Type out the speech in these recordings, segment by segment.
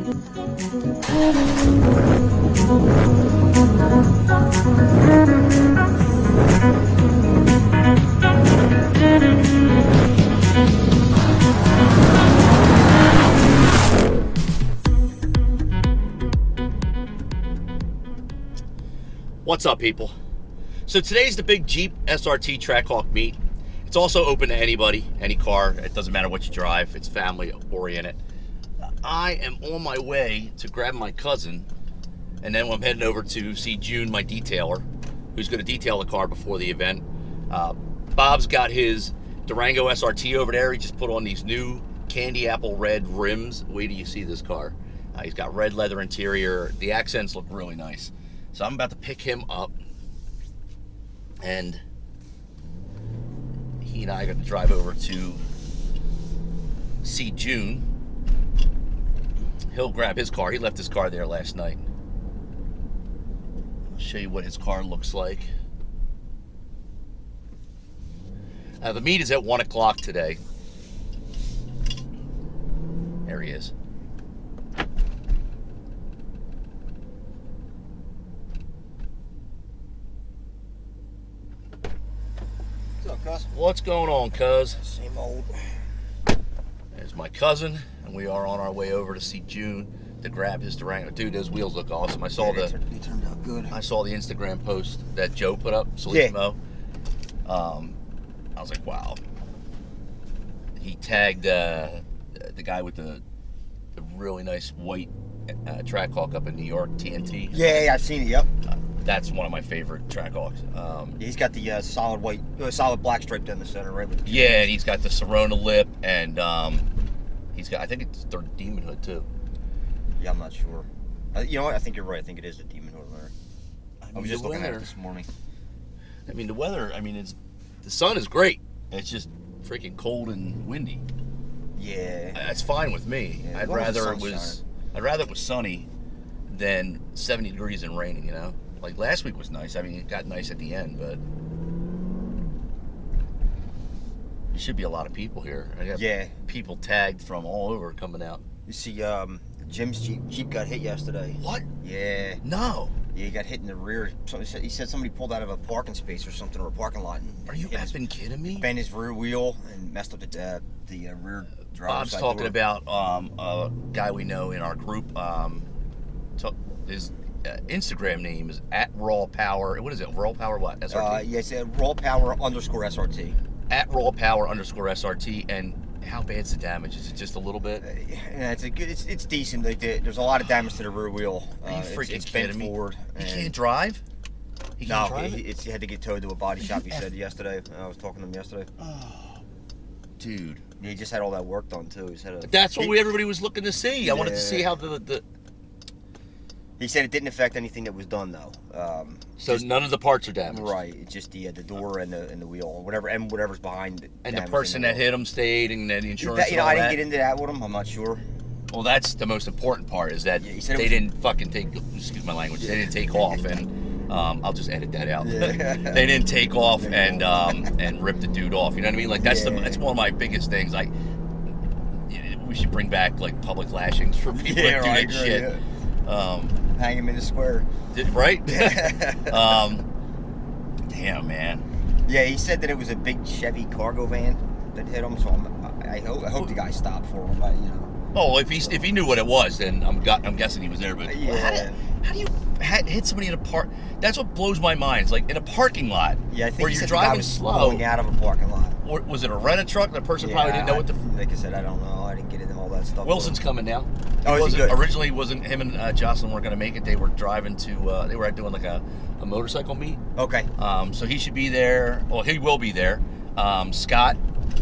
What's up, people? So today's the big Jeep SRT Trackhawk meet. It's also open to anybody, any car. It doesn't matter what you drive. It's family oriented. I am on my way to grab my cousin, and then I'm heading over to see June, my detailer, who's going to detail the car before the event. Bob's got his Durango SRT over there. He just put on these new candy apple red rims. Wait till you see this car. He's got red leather interior. The accents look really nice. So I'm about to pick him up, and he and I are going to drive over to see June. He'll grab his car. He left his car there last night. I'll show you what his car looks like. The meet is at 1 o'clock today. There he is. What's going on, cuz? Same old. There's my cousin, and we are on our way over to see June to grab his Durango. Dude, those wheels look awesome. I saw they turned out good. I saw the Instagram post that Joe put up, Solimo. I was like, wow. He tagged the guy with the really nice white Trackhawk up in New York, TNT. Yeah, I've seen it. Yep. That's one of my favorite Trackhawks. He's got the solid black stripe down the center, right? With the yeah, and he's got the Serona lip, and he's got, I think it's their Demon Hood too. Yeah, I'm not sure. You know what? I think you're right. I think it is the Demon Hood there. I was just looking at it this morning. I mean, the weather. I mean, the sun is great. It's just freaking cold and windy. Yeah, that's fine with me. Yeah, I'd rather it was sunny than 70 degrees and raining. You know. Like last week was nice. I mean, it got nice at the end, but there should be a lot of people here. I got people tagged from all over coming out. You see, Jim's Jeep got hit yesterday. What? Yeah. No. Yeah, he got hit in the rear. He said somebody pulled out of a parking space or something, or a parking lot. Are you effing kidding me? Bent his rear wheel and messed up the rear driver's Bob's talking about a guy we know in our group. His Instagram name is @rawpower. What is it? Raw Power what? SRT? Yes, rawpower_SRT. @rawpower_SRT. And how bad's the damage? Is it just a little bit? Yeah, it's decent. Like there's a lot of damage to the rear wheel. Are you freaking kidding me? Forward. He can't drive? He had to get towed to a body shop. He said yesterday. I was talking to him yesterday. Oh, dude. Yeah, he just had all that work done too. That's what everybody was looking to see. Yeah. I wanted to see how the. He said it didn't affect anything that was done though. So none of the parts are damaged. Right. It's just the door and the wheel, whatever's behind. And the person that hit him stayed, and then the insurance. I didn't get into that with him. I'm not sure. Well, that's the most important part is that they didn't fucking take. Excuse my language. They didn't take off, and I'll just edit that out. Yeah. They didn't take off and rip the dude off. You know what I mean? Like that's that's one of my biggest things. Like we should bring back like public lashings for people that do that shit. Yeah. Hang him in the square. Right? Damn, man. Yeah, he said that it was a big Chevy cargo van that hit him, so I hope the guy stopped for him. But, you know. Oh, if he knew what it was, then I'm guessing he was there. But yeah. How do you hit somebody in a park? That's what blows my mind. It's like in a parking lot. Yeah, I think where you're driving slow. Going out of a parking lot. Or was it a rent-a-truck? The person probably didn't know what the. Like I said, I don't know. I didn't get into all that stuff. Wilson's coming now. Oh, is he good? Originally, wasn't him and Jocelyn weren't going to make it. They were driving to. They were doing like a motorcycle meet. Okay. So he should be there. Well, he will be there. Scott,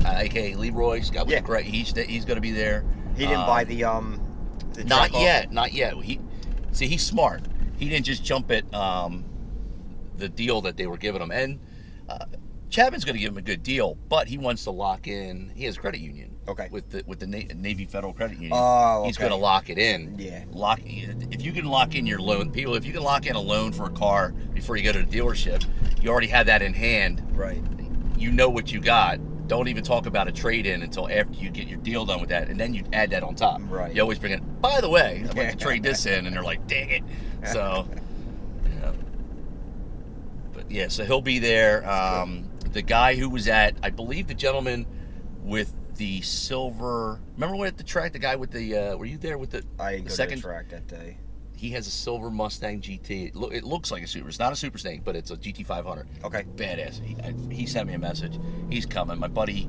aka Leroy. Scott was great. He's going to be there. He didn't buy the not yet. He's smart. He didn't just jump at the deal that they were giving him, and Chapman's going to give him a good deal, but he wants to lock in. He has a credit union. Okay. With the Navy Federal Credit Union. Oh, okay. He's going to lock it in. Yeah. If you can lock in your loan, if you can lock in a loan for a car before you go to the dealership, you already have that in hand. Right. You know what you got. don't even talk about a trade-in until after you get your deal done with that, and then you add that on top. Right. You always bring it. By the way, I'd like to trade this in, and they're like, "Dang it!" So, yeah. But yeah, so he'll be there. The guy who was at, I believe, the gentleman with the silver. Remember when at the track, the guy with the? Were you there with the? I didn't the go second to the track that day. He has a silver Mustang GT. It looks like a Super. It's not a Super Snake, but it's a GT 500. Okay. Badass. He sent me a message. He's coming. My buddy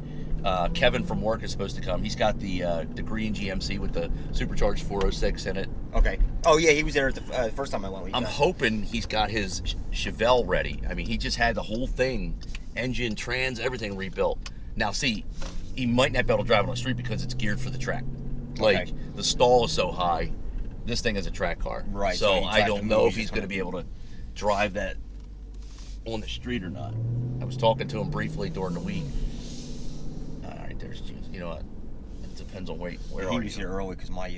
Kevin from work is supposed to come. He's got the green GMC with the supercharged 406 in it. Okay. Oh yeah, he was there at the first time I went with you I'm guys. hoping he's got his Chevelle ready. I mean, he just had the whole thing, engine, trans, everything rebuilt. Now, see, he might not be able to drive it on the street because it's geared for the track. Like, Okay. the stall is so high. This thing is a track car. Right, So so he I tries don't to know move, if he's he's going to be able to drive that on the street or not. I was talking to him briefly during the week. All right, there's Jesus. You know what? It depends on where He are was you. here early because my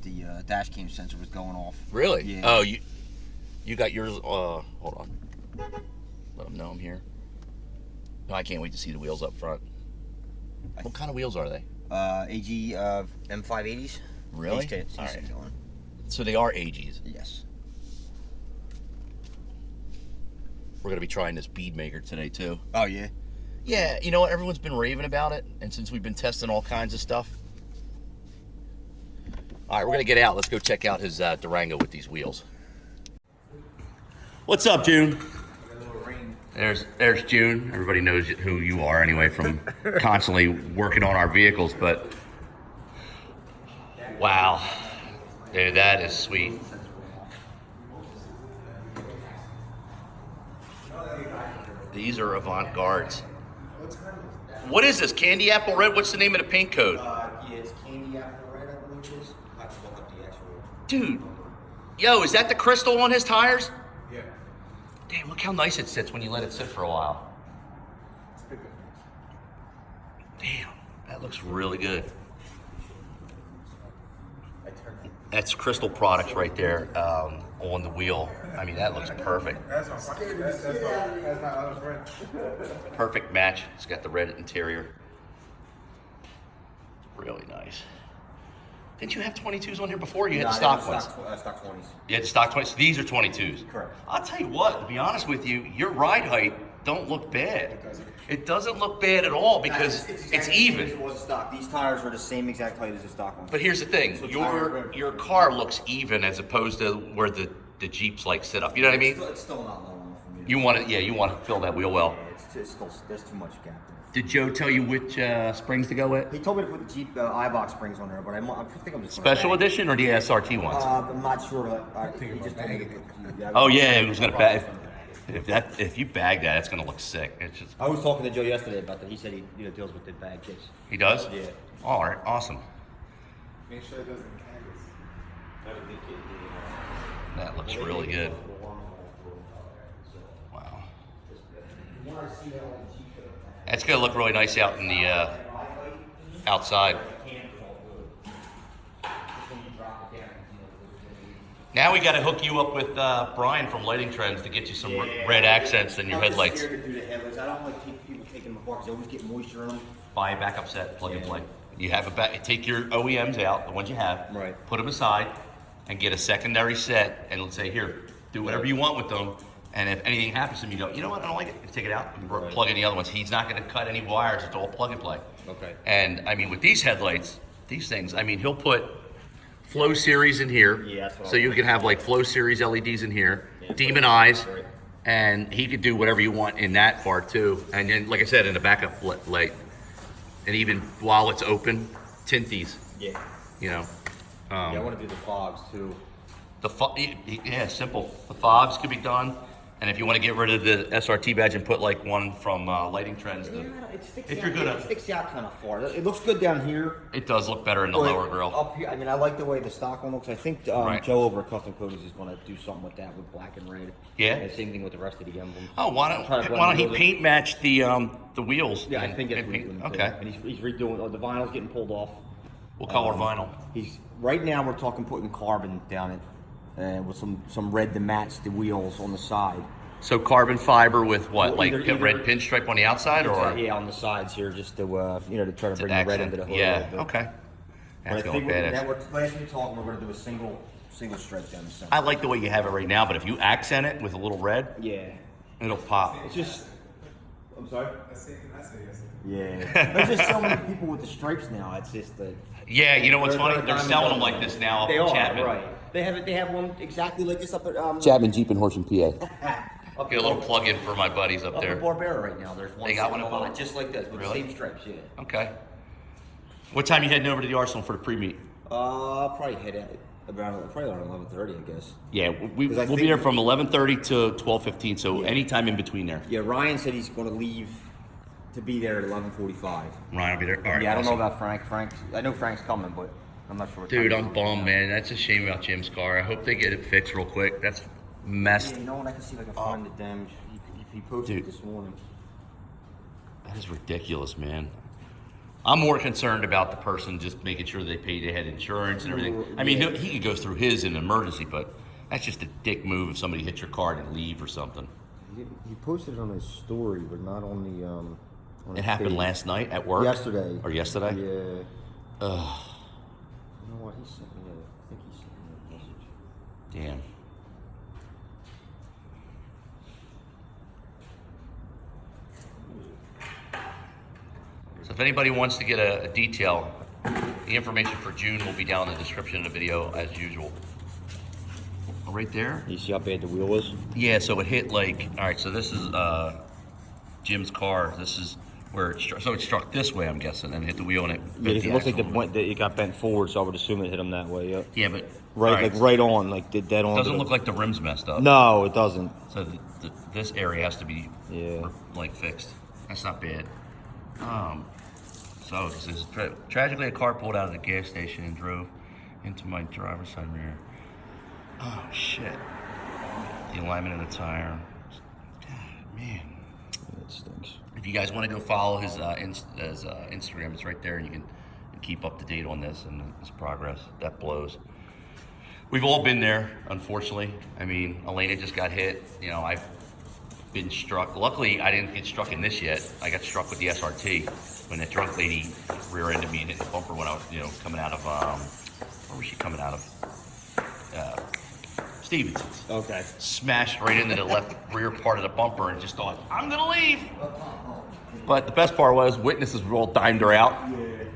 the dash cam sensor was going off. Really? Yeah. Oh, you got yours. Hold on. Let him know I'm here. No, I can't wait to see the wheels up front. What kind of wheels are they? AG M580s. Really? He's All right. going. So they are AGs. Yes. We're gonna be trying this bead maker today too. Oh yeah. Yeah, you know what? Everyone's been raving about it, and since we've been testing all kinds of stuff. All right, we're gonna get out. Let's go check out his Durango with these wheels. What's up, June? There's June. Everybody knows who you are anyway from constantly working on our vehicles, but wow, dude, that is sweet. These are avant-gardes. What is this? Candy apple red? What's the name of the paint code? Yeah, it's candy apple red, I believe it is. I have to look up the actual. Dude, yo, is that the crystal on his tires? Yeah. Damn, look how nice it sits when you let it sit for a while. Damn, that looks really good. That's Crystal Products right there on the wheel. I mean, that looks perfect. That's my other friend. Perfect match. It's got the red interior. Really nice. Didn't you have 22s on here before? You had the stock ones. Stock 20s. You had the stock 20s. These are 22s. Correct. I'll tell you what, to be honest with you, your ride height don't look bad. It doesn't look bad at all because it's even. It was stock. These tires are the same exact height as the stock ones. But here's the thing, So your car looks even as opposed to where the Jeeps like sit up. You know what I mean? It's still not low enough for me. You want to, you want to fill that wheel well. It's still, there's too much gap there. Did Joe tell you which springs to go with? He told me to put the Jeep iBox springs on there, but I think I'm just Special edition or the SRT ones? I'm not sure. He just told me to put. Oh yeah, it was gonna bag. If you bag that, it's gonna look sick. It's just. I was talking to Joe yesterday about that. He said he deals with the bag kits. He does? Yeah. All right, awesome. Make sure it doesn't canvas. That looks really good. Wow. That's gonna look really nice out in the outside. Now we got to hook you up with Brian from Lighting Trends to get you some red accents in your headlights. I'm scared to do the headlights. I don't like people taking them apart because they always get moisture in them. Buy a backup set, plug and play. You have take your OEMs out, the ones you have, Right. put them aside, and get a secondary set, and let's say, here, do whatever you want with them. And if anything happens to them, you go, you know what, I don't like it. You take it out, and plug in the other ones. He's not going to cut any wires. It's all plug and play. Okay. And I mean, with these headlights, these things, I mean, he'll put Flow Series in here, Yeah, that's what so I you want. can have like Flow Series LEDs in here, Yeah, Demon put it- Eyes, right. and he could do whatever you want in that part too. And then, like I said, in the backup light, and even while it's open, tint these. Yeah. You know, Yeah, I want to do the fogs too. yeah, simple. The fogs could be done, and if you want to get rid of the SRT badge and put like one from Lighting Trends, It sticks if out, you're good it at, sticks out kind of far. It looks good down here. it does look better in the But lower grill. Up here, I mean, I like the way the stock one looks. I think Right. Joe over at Custom Coatings is going to do something with that with black and red. Yeah? And same thing with the rest of the emblems. Oh, why Try to don't blend he it. paint match the wheels? Yeah, I and- think that's and what he's paint- going to do. Okay. And he's redoing. The vinyl's getting pulled off. What color vinyl? He's right now. We're talking putting carbon down it, and with some red to match the wheels on the side. So carbon fiber with what, Well, like either- red pinstripe on the outside, or Yeah, on the sides here, just to to try to bring the red accent? into the hood a Yeah. little bit. Okay. But I That's think going badass. that we're last we talked, we're going to do a single stripe down the center. I like the way you have it right now, but if you accent it with a little red, Yeah, it'll pop. it's just. I'm sorry. I say yes. Yeah, there's just so many people with the stripes now. It's just that. Yeah, you know what's funny? They're diamond selling them dotted. like this now. They up are in Chapman. right. They have it. They have one exactly like this up at Chapman Jeep and Horsham, PA. up Get a little plug-in for my buddies up Up there. at Barbera right now. There's one. They got sitting one on at it just like this with Really? the same stripes. Yeah. Okay. What time you heading over to the Arsenal for the pre-meet? Probably head at probably around 11:30, I guess. Yeah, we'll 'Cause I be think- there from 11:30 to 12:15, so anytime in between there. Yeah, Ryan said he's going to leave to be there at 11:45. Ryan will be there. All right. Yeah, I don't know awesome. about Frank. I know Frank's coming, but I'm not sure. what Dude, time I'm bummed, man. That's a shame about Jim's car. I hope they get it fixed real quick. That's messed. Yeah, you know what? I can see if I can find the damage. He posted Dude. it this morning. That is ridiculous, man. I'm more concerned about the person just making sure they had insurance and everything. I mean, he could go through his in an emergency, but that's just a dick move if somebody hits your car and leave or something. He posted it on his story, but not on the. On It his happened page. last night at work? Yesterday. Or yesterday? Yeah. Ugh, You know what? He sent me I think he sent me a message. damn. So if anybody wants to get a detail, the information for June will be down in the description of the video as usual. Oh, right there? You see how bad the wheel was? Yeah, so it hit like, all right, so this is Jim's car. This is where it struck. So it struck this way, I'm guessing, and hit the wheel and it Yeah, bent it the looks like axle. it got bent forward, so I would assume it hit him that way. Yep. Yeah, but Right, all right, like right on, like dead on. doesn't look like the rim's messed up. No, it doesn't. So this area has to be Yeah. like fixed. That's not bad. So it says, tragically, a car pulled out of the gas station and drove into my driver's side mirror. Oh shit! The alignment of the tire. God, man. It stinks. If you guys want to go follow his Instagram, it's right there, and you can keep up to date on this and his progress. That blows. We've all been there, unfortunately. I mean, Elena just got hit. You know, I've been struck. Luckily, I didn't get struck in this yet. I got struck with the SRT when that drunk lady rear-ended me and hit the bumper when I was, coming out of, where was she coming out of? Stevenson's. Okay. Smashed right into the left rear part of the bumper and just thought, I'm gonna leave. But the best part was witnesses were all dimed her out.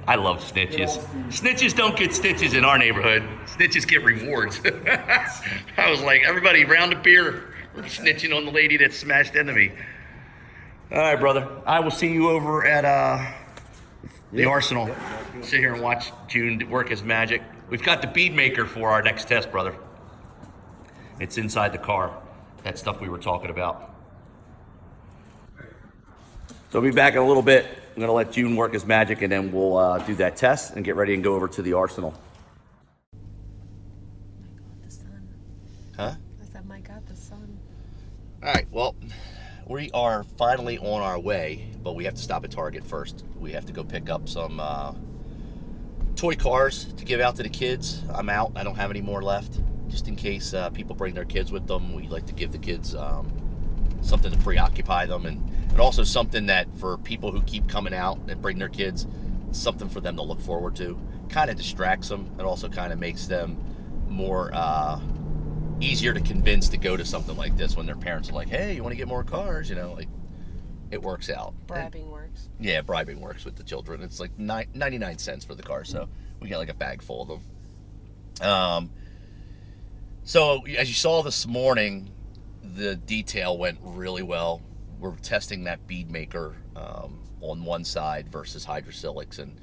I love snitches. Snitches don't get stitches in our neighborhood. Snitches get rewards. I was like, everybody round up here. We're snitching on the lady that smashed into me. All right, brother. I will see you over at the Arsenal. Sit here and watch June work his magic. We've got the bead maker for our next test, brother. It's inside the car. That stuff we were talking about. So I'll be back in a little bit. I'm gonna let June work his magic, and then we'll do that test and get ready and go over to the Arsenal. The sun. Huh? I said, my God, the sun. All right, well, we are finally on our way, but we have to stop at Target first. We have to go pick up some toy cars to give out to the kids. I'm out. I don't have any more left. Just in case people bring their kids with them, we like to give the kids something to preoccupy them, and also something that for people who keep coming out and bring their kids, something for them to look forward to. Kind of distracts them. It also kind of makes them more easier to convince to go to something like this when their parents are like, hey, you want to get more cars? Like it works out. Bribing works. Yeah, bribing works with the children. It's like 99 cents for the car, so we get like a bag full of them. So as you saw this morning, the detail went really well. We're testing that bead maker on one side versus hydrosilics, and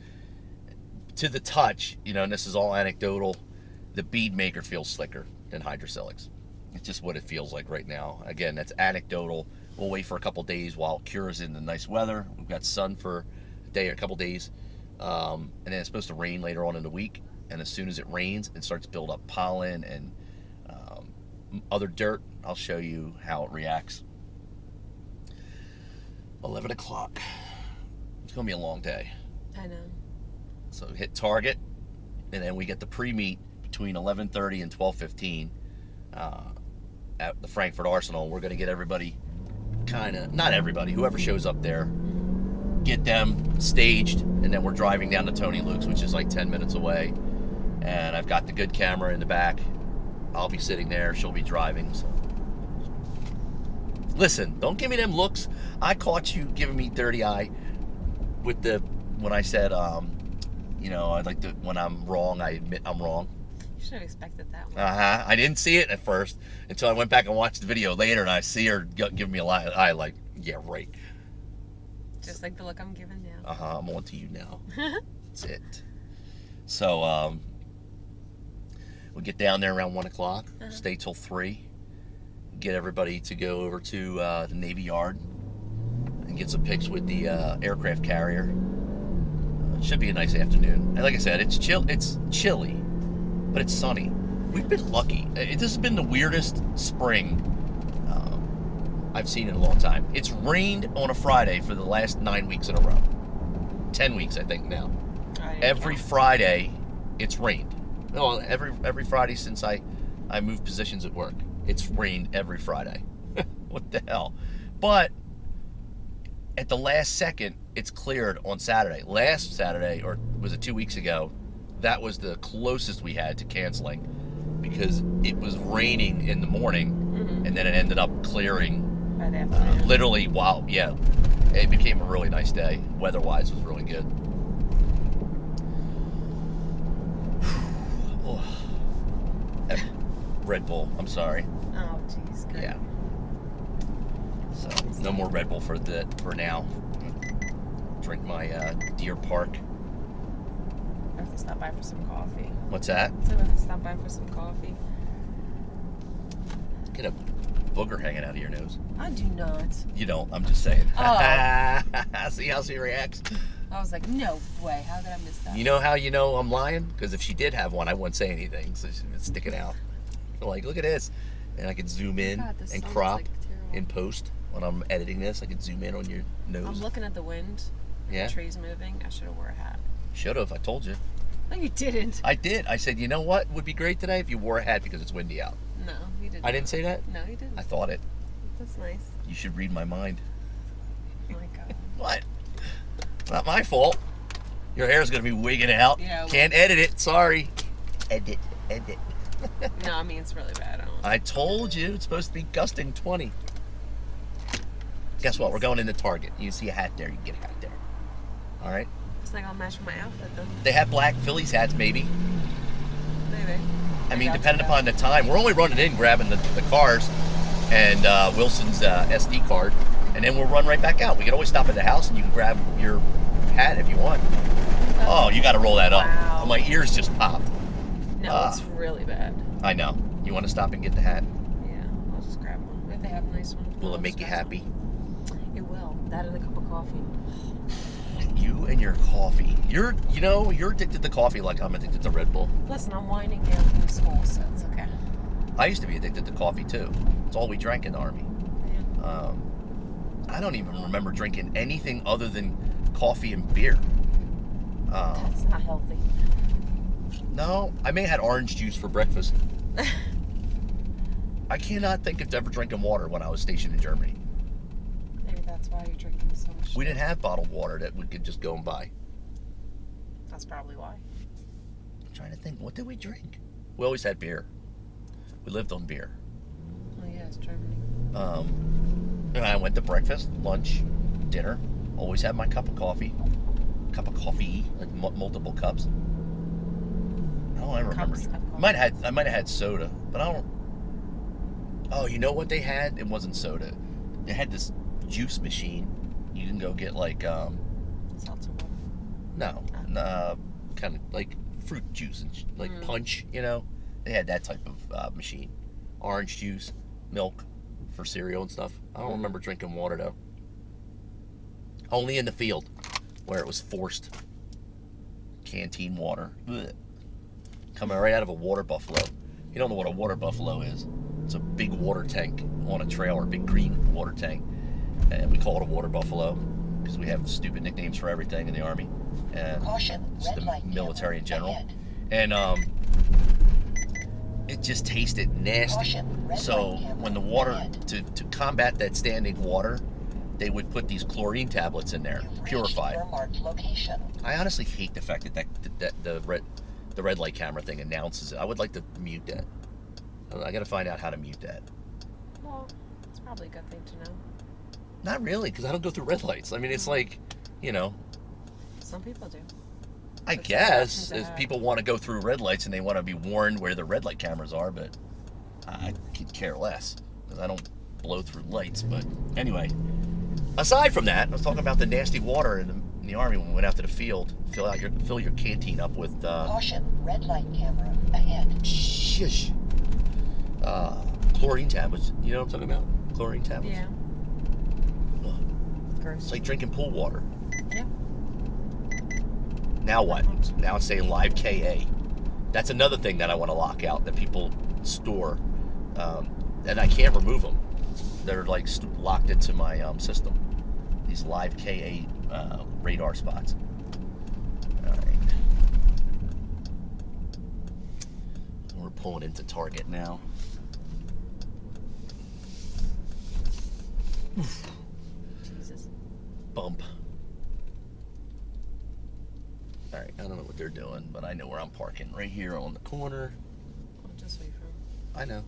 to the touch, and this is all anecdotal, the bead maker feels slicker than hydrosilics. It's just what it feels like right now. Again, that's anecdotal. We'll wait for a couple days while it cures in the nice weather. We've got sun for a couple days, and then it's supposed to rain later on in the week. And as soon as it rains, it starts to build up pollen and other dirt. I'll show you how it reacts. 11 o'clock. It's gonna be a long day. I know. So hit Target, and then we get the pre-meet between 11:30 and 12:15 at the Frankfurt Arsenal. We're going to get everybody, not everybody, whoever shows up there, get them staged, and then we're driving down to Tony Luke's, which is like 10 minutes away. And I've got the good camera in the back. I'll be sitting there. She'll be driving. So. Listen, don't give me them looks. I caught you giving me dirty eye with when I said, I'd like to, when I'm wrong, I admit I'm wrong. You should have expected that one. I didn't see it at first until I went back and watched the video later, and I see her giving me a eye like, yeah, right. Just like the look I'm giving now. I'm on to you now. That's it. So, we'll get down there around 1 o'clock, stay till 3, get everybody to go over to the Navy Yard and get some pics with the aircraft carrier. It should be a nice afternoon. And like I said, it's chilly, but it's sunny. We've been lucky. This has been the weirdest spring I've seen in a long time. It's rained on a Friday for the last 9 weeks in a row. 10 weeks, I think, now. Every Friday, it's rained. No, every Friday since I moved positions at work. It's rained every Friday. What the hell? But at the last second, it's cleared on Saturday. Last Saturday, or was it 2 weeks ago, that was the closest we had to canceling because it was raining in the morning, and then it ended up clearing By the afternoon. literally while, it became a really nice day. Weather-wise, it was really good. Red Bull, I'm sorry. Oh, jeez. Good. Yeah. So, no more Red Bull for now. Drink my Deer Park. I have to stop by for some coffee. What's that? So I have to stop by for some coffee. Get a booger hanging out of your nose. I do not. You don't, I'm just saying. Oh. See how she reacts? I was like, no way. How did I miss that? You know how you know I'm lying? Because if she did have one, I wouldn't say anything. So it's sticking out. Like, look at this. And I can zoom in God, the and sun's, crop like, terrible. in post when I'm editing this. I can zoom in on your nose. I'm looking at the wind. Yeah. The trees moving. I should have wore a hat. Should have. I told you. No, you didn't. I did. I said, you know what would be great today if you wore a hat because it's windy out. No, you didn't. I didn't say that? No, you didn't. I thought it. That's nice. You should read my mind. Oh my God. What? Not my fault. Your hair's going to be wigging out. Yeah, well- Can't edit it. Sorry. Edit. No, I mean, it's really bad. I told you it's supposed to be gusting 20. Guess what? We're going into Target. You see a hat there, you can get a hat there. All right? It's like I'll match with my outfit, though. They have black Phillies hats, maybe. Maybe. I mean, Maybe I'll depending do upon the time. We're only running in, grabbing the cars and Wilson's SD card, and then we'll run right back out. We can always stop at the house, and you can grab your hat if you want. Oh, you got to roll that up. Wow. Oh, my ears just popped. No, it's really bad. I know. You want to stop and get the hat? Yeah, I'll just grab one. If they have a nice one. Will I'll it make just you grab happy? some. It will. That and a cup of coffee. You and your coffee. You're addicted to coffee like I'm addicted to Red Bull. Listen, I'm winding down from school, so it's okay. I used to be addicted to coffee too. It's all we drank in the Army. Yeah. I don't even remember drinking anything other than coffee and beer. That's not healthy. No, I may have had orange juice for breakfast. I cannot think of ever drinking water when I was stationed in Germany. Maybe that's why you're drinking so much. We didn't have bottled water that we could just go and buy. That's probably why. I'm trying to think, what did we drink? We always had beer. We lived on beer. Oh yeah, it's Germany. And I went to breakfast, lunch, dinner. Always had my cup of coffee. Like multiple cups. Oh, I remember. Cups of coffee. I might have had soda, but I don't. Oh, you know what they had? It wasn't soda. They had this juice machine. You can go get like Seltzer water. no, kind of like fruit juice and like punch. You know, they had that type of machine. Orange juice, milk for cereal and stuff. I don't remember drinking water though. Only in the field, where it was forced canteen water. Ugh. Coming right out of a water buffalo. You don't know what a water buffalo is. It's a big water tank on a trailer, a big green water tank. And we call it a water buffalo because we have stupid nicknames for everything in the Army. And Caution, it's red the light military in general. ahead. And it just tasted nasty. So when the water, to combat that standing water, they would put these chlorine tablets in there, purified. I honestly hate the fact that the red light camera thing announces it. I would like to mute that. I got to find out how to mute that. Well, it's probably a good thing to know. Not really, because I don't go through red lights. I mean, it's like, you know. Some people do. I But guess some if options people want to go through red lights and they want to be warned where the red light cameras are, but I could care less because I don't blow through lights. But anyway, aside from that, I was talking about the nasty water in the Army when we went out to the field. Fill your canteen up with Caution, red light camera ahead. shush. Chlorine tablets. You know what I'm talking about? Chlorine tablets. Yeah. Ugh. Gross. It's like drinking pool water. Yeah. Now what? Now it's saying live KA. That's another thing that I want to lock out that people store, and I can't remove them. They're like locked into my system. These live KA radar spots. All right. We're pulling into Target now. Jesus. Bump. All right, I don't know what they're doing, but I know where I'm parking. Right here on the corner. I'll just wait for him. I know.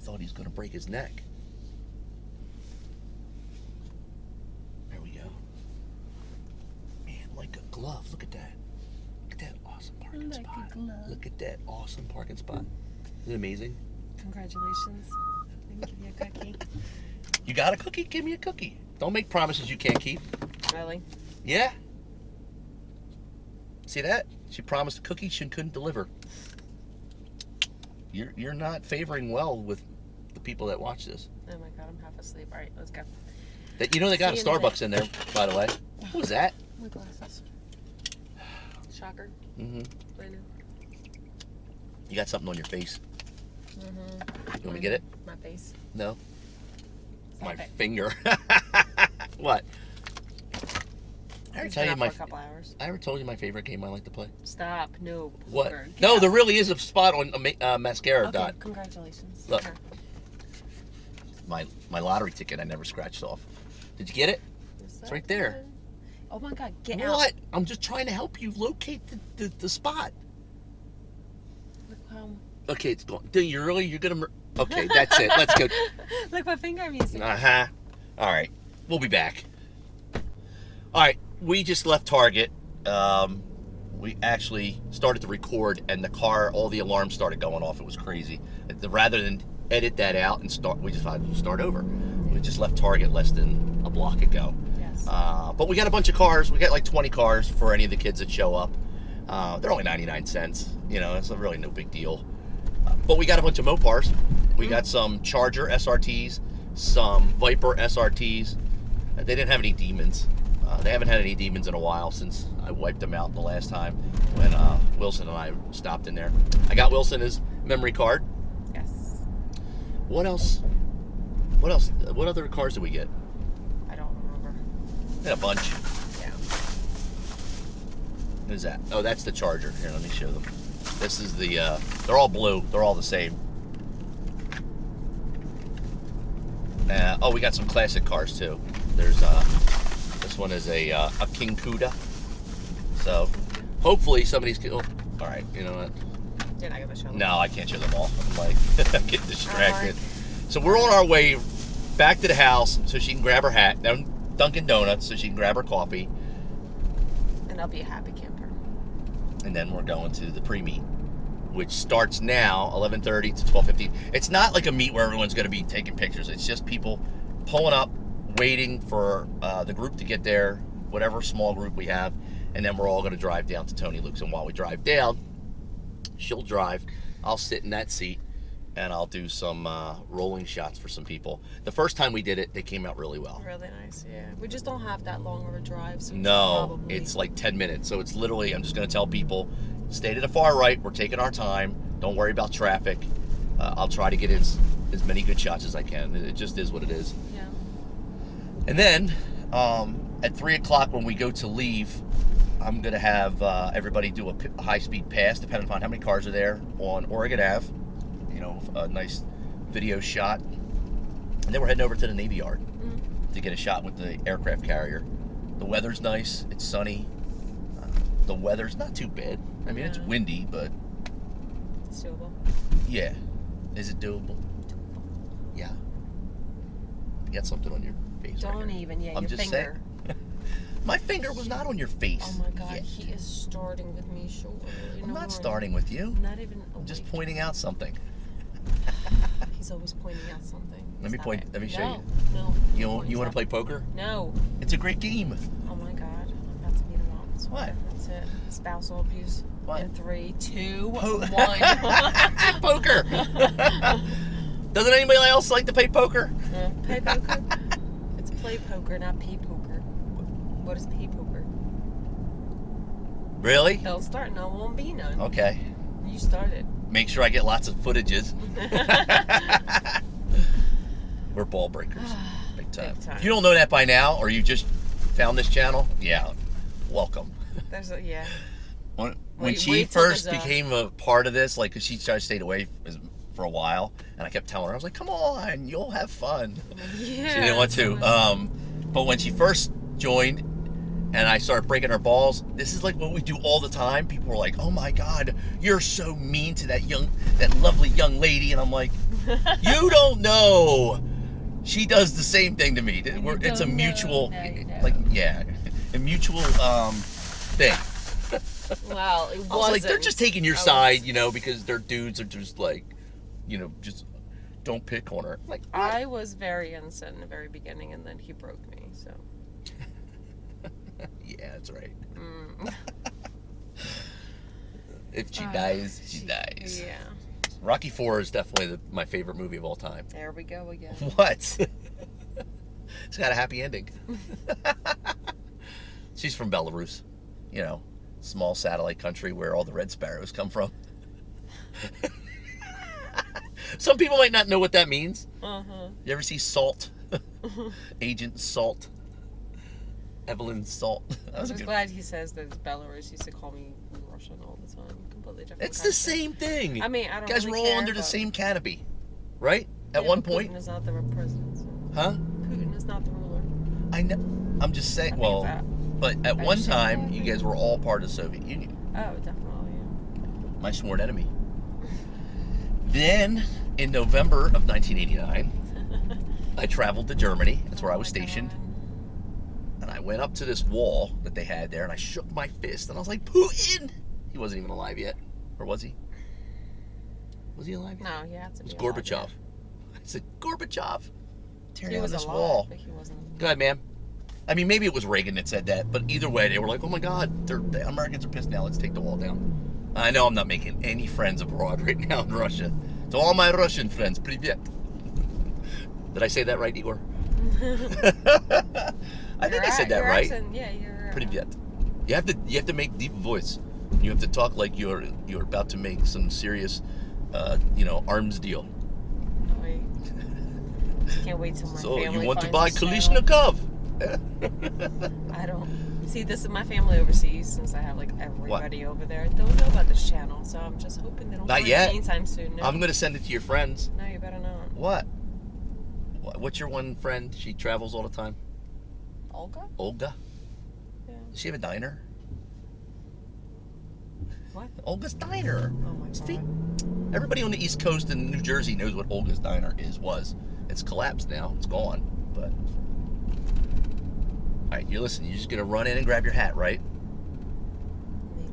Thought he was going to break his neck. There we go. Man, like a glove. Look at that. Look at that awesome parking Like a spot. glove. Look at that awesome parking spot. Isn't it amazing? Congratulations. Let me give you a cookie. You got a cookie? Give me a cookie. Don't make promises you can't keep. Really? Yeah. See that? She promised a cookie she couldn't deliver. You're not favoring well with the people that watch this. Oh my god, I'm half asleep. Alright, let's go. That you know they got a See you in a Starbucks in there, by the way. What was that? My glasses. Shocker. Mm-hmm. I know. You got something on your face. Mm-hmm. You want to get it? My face. No. Stop My it. finger. What? I ever It's tell been you out my? for a couple hours. I ever told you my favorite game I like to play? Stop. No. What? Booger. Get No, out. there really is a spot on mascara Okay, dot. congratulations. Look. Here. My lottery ticket I never scratched off. Did you get it? Is It's that right there. good? Oh my god, get out. What? I'm just trying to help you locate the spot. Look how... Okay, it's gone. You're gonna. Okay, that's it. Let's go. Look what finger I'm using. Uh-huh. All right. We'll be back. All right. We just left Target. We actually started to record, and all the alarms started going off. It was crazy. Rather than edit that out and start, we decided to start over. We just left Target less than a block ago. Yes. But we got a bunch of cars. We got like 20 cars for any of the kids that show up. They're only 99 cents. You know, it's really no big deal. But we got a bunch of Mopars. We got some Charger SRTs, some Viper SRTs. They didn't have any Demons. They haven't had any Demons in a while since I wiped them out the last time when Wilson and I stopped in there. I got Wilson his memory card. Yes. What else? What else? What other cars did we get? I don't remember. We had a bunch. Yeah. What is that? Oh, that's the Charger. Here, let me show them. This is the, they're all blue. They're all the same. Oh, we got some classic cars, too. There's, this one is a King Cuda. So, hopefully somebody's, all right, you know what? You're not gonna show them. No, I can't show them all. I'm like, I'm getting distracted. So we're on our way back to the house so she can grab her hat. Down Dunkin' Donuts so she can grab her coffee. And I'll be a happy camper. And then we're going to the pre-meet, which starts now, 11:30 to 12:15. It's not like a meet where everyone's going to be taking pictures. It's just people pulling up, waiting for the group to get there, whatever small group we have, and then we're all going to drive down to Tony Luke's. And while we drive down, she'll drive. I'll sit in that seat, and I'll do some rolling shots for some people. The first time we did it, they came out really well. Really nice, yeah. We just don't have that long of a drive, so we should No, probably... it's like 10 minutes. So it's literally, I'm just going to tell people, stay to the far right. We're taking our time. Don't worry about traffic. I'll try to get in as many good shots as I can. It just is what it is. Yeah. And then at 3 o'clock when we go to leave, I'm gonna have everybody do a high-speed pass, depending upon how many cars are there on Oregon Ave. You know, a nice video shot, and then we're heading over to the Navy Yard to get a shot with the aircraft carrier. The weather's nice. It's sunny. The weather's not too bad. I mean, it's windy, but It's doable. yeah. Is it doable? Yeah. You got something on your face. Don't right here. even. Yeah, I'm your just finger. saying. My finger was not on your face. Oh my God, yet. he is starting with me. Sure. I'm not starting with you. Not even. I'm just awake. pointing out something. He's always pointing out something. Let me Stop point. it. Let me show No, you. No. You Please want to stop. play poker? No. It's a great game. Oh my God, I'm about to meet him out. What? That's it. Spousal abuse. What? In 3, 2, 1. Poker. Doesn't anybody else like to play poker? Play poker. It's play poker, not pay poker. What is pay poker? Really? They'll start. No, won't be none. Okay. You started. Make sure I get lots of footages. We're ball breakers. Big time. Big time. If you don't know that by now, or you just found this channel, yeah, welcome. There's a, yeah. When Wait she till first there's a- became a part of this, like, 'cause she tried to stay away for a while, and I kept telling her, I was like, come on, you'll have fun. Yeah. She didn't want to. But when she first joined, and I started breaking her balls, this is like what we do all the time. People were like, oh my God, you're so mean to that lovely young lady. And I'm like, you don't know. She does the same thing to me. It's a mutual, a mutual thing. Well, it I was wasn't. like, they're just taking your side, you know, because their dudes are just like, you know, just don't pick on her. Like, I was very innocent in the very beginning, and then he broke me. So. yeah, that's right. Mm. If she dies, she dies. Yeah. Rocky IV is definitely my favorite movie of all time. There we go again. What? It's got a happy ending. She's from Belarus, you know, small satellite country where all the red sparrows come from. Some people might not know what that means. You ever see Salt? Agent Salt. Evelyn Salt. That I'm was a just good. glad he says that it's Belarus. He used to call me Russian all the time. Completely different. It's the country. same thing. I mean, I don't. You guys really were all care, under the but- same canopy, right? At Yeah, one but point, Putin is not the president. So. huh? Putin is not the ruler. I know. I'm just saying. I think Well, that- but at one understand time, that. you guys were all part of the Soviet Union. Oh, definitely. My sworn enemy. Then, in November of 1989, I traveled to Germany. That's where I was Oh my stationed. God. And I went up to this wall that they had there, and I shook my fist, and I was like, Putin! He wasn't even alive yet. Or was he? Was he alive yet? No, he had to It was be alive, Gorbachev. I said, Gorbachev! Tear He down was this alive, wall. but he wasn't. Go ahead, ma'am. I mean, maybe it was Reagan that said that, but either way, they were like, oh my God, the Americans are pissed now. Let's take the wall down. I know I'm not making any friends abroad right now in Russia. To all my Russian friends, privyet. Did I say that right, Igor? I think I said that your right. Accent, yeah, you're. Privyet. You have to make deep voice. You have to talk like you're about to make some serious, arms deal. Wait. Can't wait till my So family you want to finds buy a show. Kalishnikov? I don't. See, this is my family overseas, since I have like everybody over there. Don't know about this channel, so I'm just hoping they don't Not find yet. it anytime soon. No. I'm gonna send it to your friends. No, you better not. What? What's your one friend? She travels all the time. Olga? Olga. Yeah. Does she have a diner? What? Olga's Diner. Oh my See? God. Everybody on the East Coast and New Jersey knows what Olga's Diner was. It's collapsed now. It's gone. But all right, you listen. You're just gonna run in and grab your hat, right?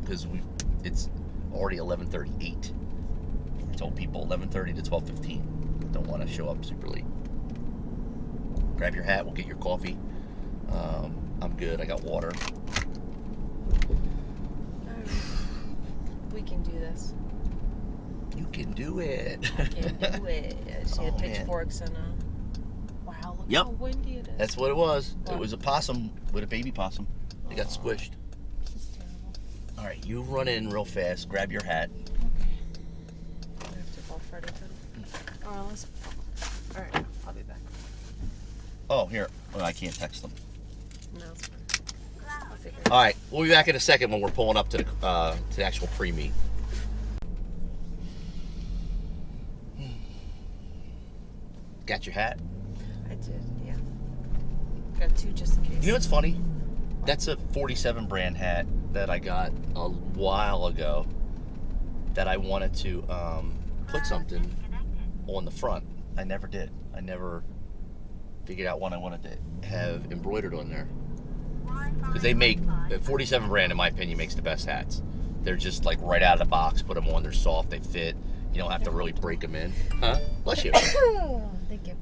Because it's already 11:38. I told people 11:30 to 12:15. Don't want to show up super late. Grab your hat. We'll get your coffee. I'm good. I got water. Alright. We can do this. You can do it. I can do it. She Oh, had man. pitchforks and wow, look Yep. how windy it is. That's what it was. It What? was a possum with a baby possum. They got squished. This is terrible. All right, you run in real fast. Grab your hat. I have to call Freddie too. Alright, I'll be back. Oh, here. Well, I can't text them. No, it's fine. figure it out. All right, we'll be back in a second when we're pulling up to the actual pre-meet. Got your hat? I did, yeah. Got 2 just in case. You know what's funny? That's a 47 brand hat that I got a while ago that I wanted to put something on the front. I never did. I never figured out what I wanted to have embroidered on there. Because they make, 47 brand in my opinion makes the best hats. They're just like right out of the box, put them on, they're soft, they fit. You don't have to really break them in. Huh? Bless you. Thank you.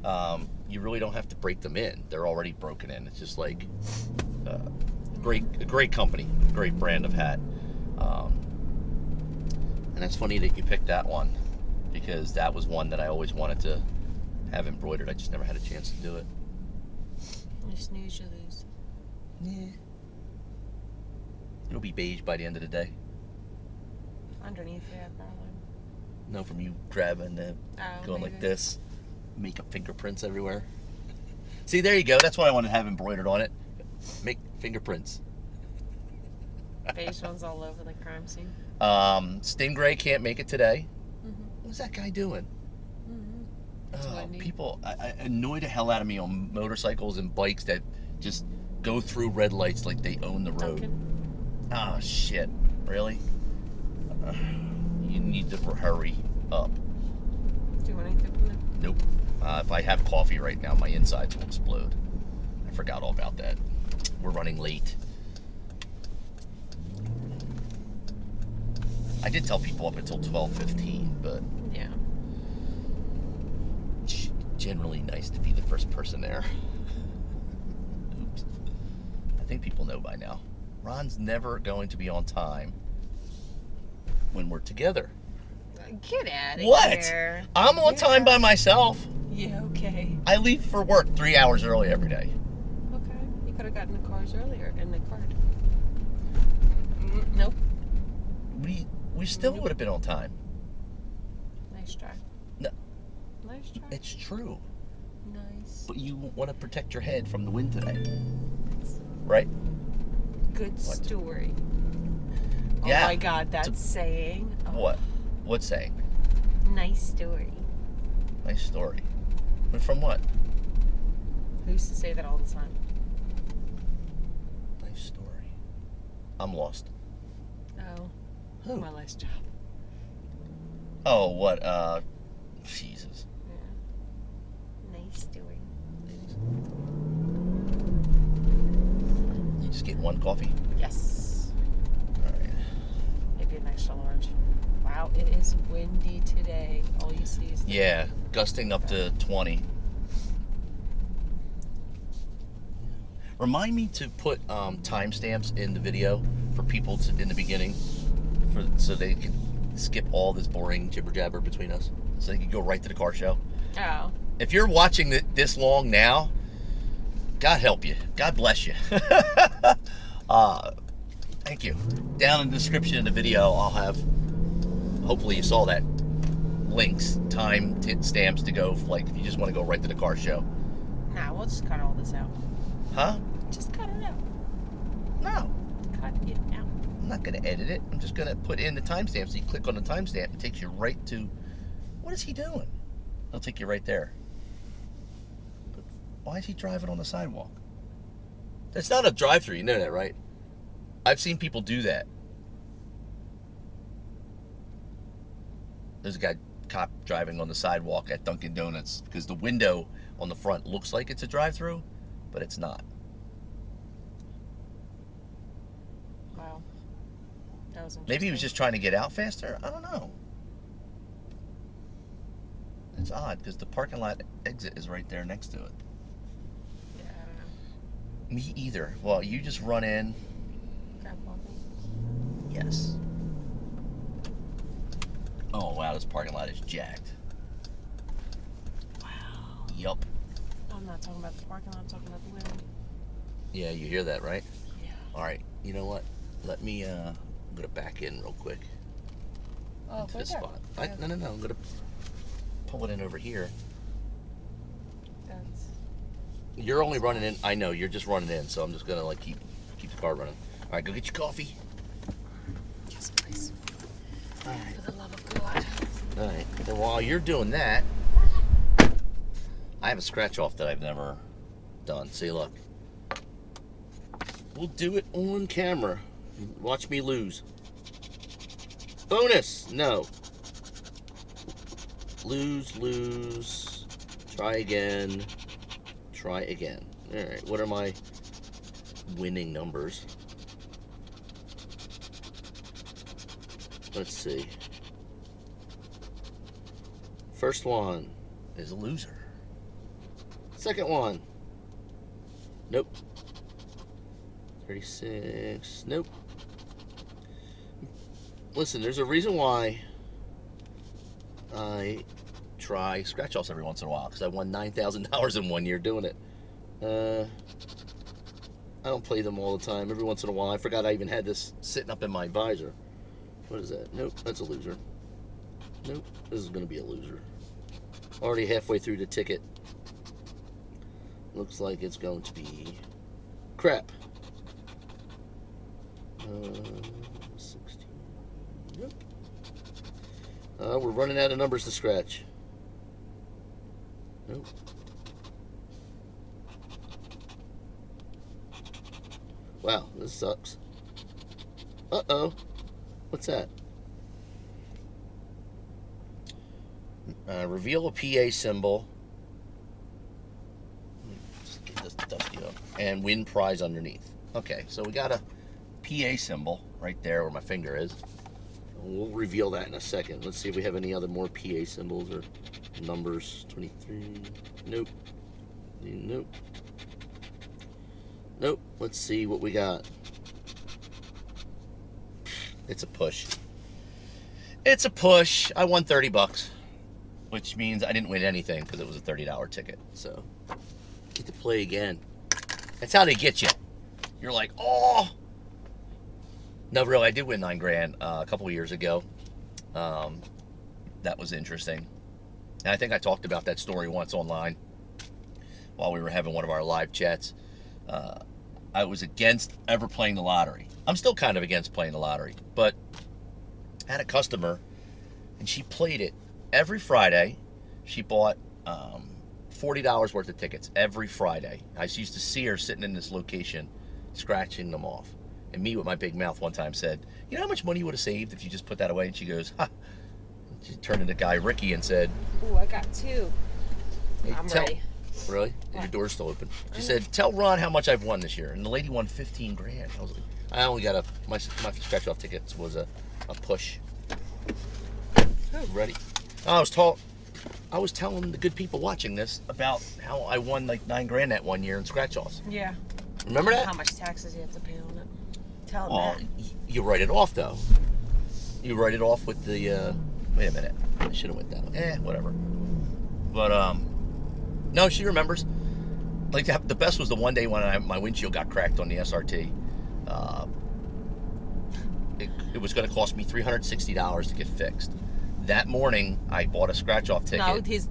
You really don't have to break them in. They're already broken in. It's just like a great company, great brand of hat. And it's funny that you picked that one because that was one that I always wanted to have embroidered. I just never had a chance to do it. You snooze, you lose. Yeah. It'll be beige by the end of the day. Underneath, yeah, probably. No, from you grabbing it, going like maybe. this, make up fingerprints everywhere. See, there you go. That's what I wanted to have embroidered on it. Make fingerprints. Beige ones all over the crime scene. Stingray can't make it today. Mm-hmm. What's that guy doing? It's Oh, windy. people I annoy the hell out of me on motorcycles and bikes that just go through red lights like they own the road. Duncan. Oh, shit. Really? You need to hurry up. Do you want anything from them? Nope. If I have coffee right now, my insides will explode. I forgot all about that. We're running late. I did tell people up until 12:15, but Yeah. it's generally nice to be the first person there. Oops. I think people know by now. Ron's never going to be on time when we're together. Get out of What? here. I'm on time by myself. Yeah, okay. I leave for work 3 hours early every day. Okay. You could have gotten the cars earlier in the card. Nope. We still would have been on time. Nice try. No. Nice try. It's true. Nice. But you want to protect your head from the wind today. Right? Good What? story. Yeah. Oh my god, that's saying. Oh, What? What's saying? Nice story. Nice story. But from what? I used to say that all the time. Nice story. I'm lost. Oh. Who? My last job. Oh, what? Jesus. Yeah. Nice story. You just get one coffee? Yes. All right. Maybe an extra large. Wow, it is windy today. All you see is the Yeah, gusting up to 20. Remind me to put timestamps in the video for people to, in the beginning, so they can skip all this boring jibber jabber between us, so they can go right to the car show. Oh. If you're watching this long now, God help you. God bless you. Thank you. Down in the description of the video, I'll have, hopefully you saw that, links, time stamps to go, like if you just want to go right to the car show. Nah, we'll just cut all this out. Huh? Just cut it out. No. Cut it out. I'm not going to edit it. I'm just going to put in the timestamp. So you click on the timestamp, it takes you right to, what is he doing? It'll take you right there. But why is he driving on the sidewalk? That's not a drive-through. You know that, right? I've seen people do that. There's a guy, cop, driving on the sidewalk at Dunkin' Donuts because the window on the front looks like it's a drive-through, but it's not. Wow. That was interesting. Maybe he was just trying to get out faster. I don't know. It's odd because the parking lot exit is right there next to it. Yeah, I don't know. Me either. Well, you just run in. Grab coffee. Yes. Oh, wow, this parking lot is jacked. Wow. Yup. I'm not talking about the parking lot, I'm talking about the wind. Yeah, you hear that, right? Yeah. All right. You know what? Let me, I'm going to back in real quick Oh, into right this there. spot. Yeah. No. I'm going to pull it in over here. That's... You're only running in. I know, you're just running in, so I'm just going to, like, keep the car running. All right, go get your coffee. Yes, please. All right. For the love of God. All right. Then while you're doing that, I have a scratch off that I've never done. See, look. We'll do it on camera. Watch me lose. Bonus. No. Lose. Try again. Try again. All right. What are my winning numbers? Let's see. First one is a loser. Second one. Nope. 36. Nope. Listen, there's a reason why I try scratch offs every once in a while, because I won $9,000 in 1 year doing it. I don't play them all the time. Every once in a while, I forgot I even had this sitting up in my visor. What is that? Nope, that's a loser. Nope, this is going to be a loser. Already halfway through the ticket. Looks like it's going to be crap. 16. Nope. We're running out of numbers to scratch. Nope. Wow, this sucks. Uh-oh. What's that? Reveal a PA symbol. Just get this dusty up. And win prize underneath. Okay, so we got a PA symbol right there where my finger is. We'll reveal that in a second. Let's see if we have any other more PA symbols or numbers. 23. Nope. Nope. Nope. Let's see what we got. It's a push. It's a push. I won $30, which means I didn't win anything because it was a $30 ticket. So, get to play again. That's how they get you. You're like, oh. No, really, I did win $9,000 a couple of years ago. That was interesting. And I think I talked about that story once online while we were having one of our live chats. I was against ever playing the lottery. I'm still kind of against playing the lottery, but I had a customer, and she played it every Friday. She bought $40 worth of tickets every Friday. I used to see her sitting in this location, scratching them off. And me with my big mouth one time said, you know how much money you would have saved if you just put that away? And she goes, ha. She turned to the guy, Ricky, and said, Ooh, I got two. hey, I'm ready. Really? Your door's still open. She said, tell Ron how much I've won this year. And the lady won $15,000. I was like, I only got my scratch off tickets was a push. Ready. I was telling the good people watching this about how I won like $9,000 that 1 year in scratch offs. Yeah. Remember that? How much taxes you have to pay on it. Tell them Oh, that. you write it off though. You write it off with the wait a minute. I should have went that way. Whatever. But no, she remembers. Like the best was the one day when my windshield got cracked on the SRT. It was going to cost me $360 to get fixed. That morning, I bought a scratch-off ticket. No, his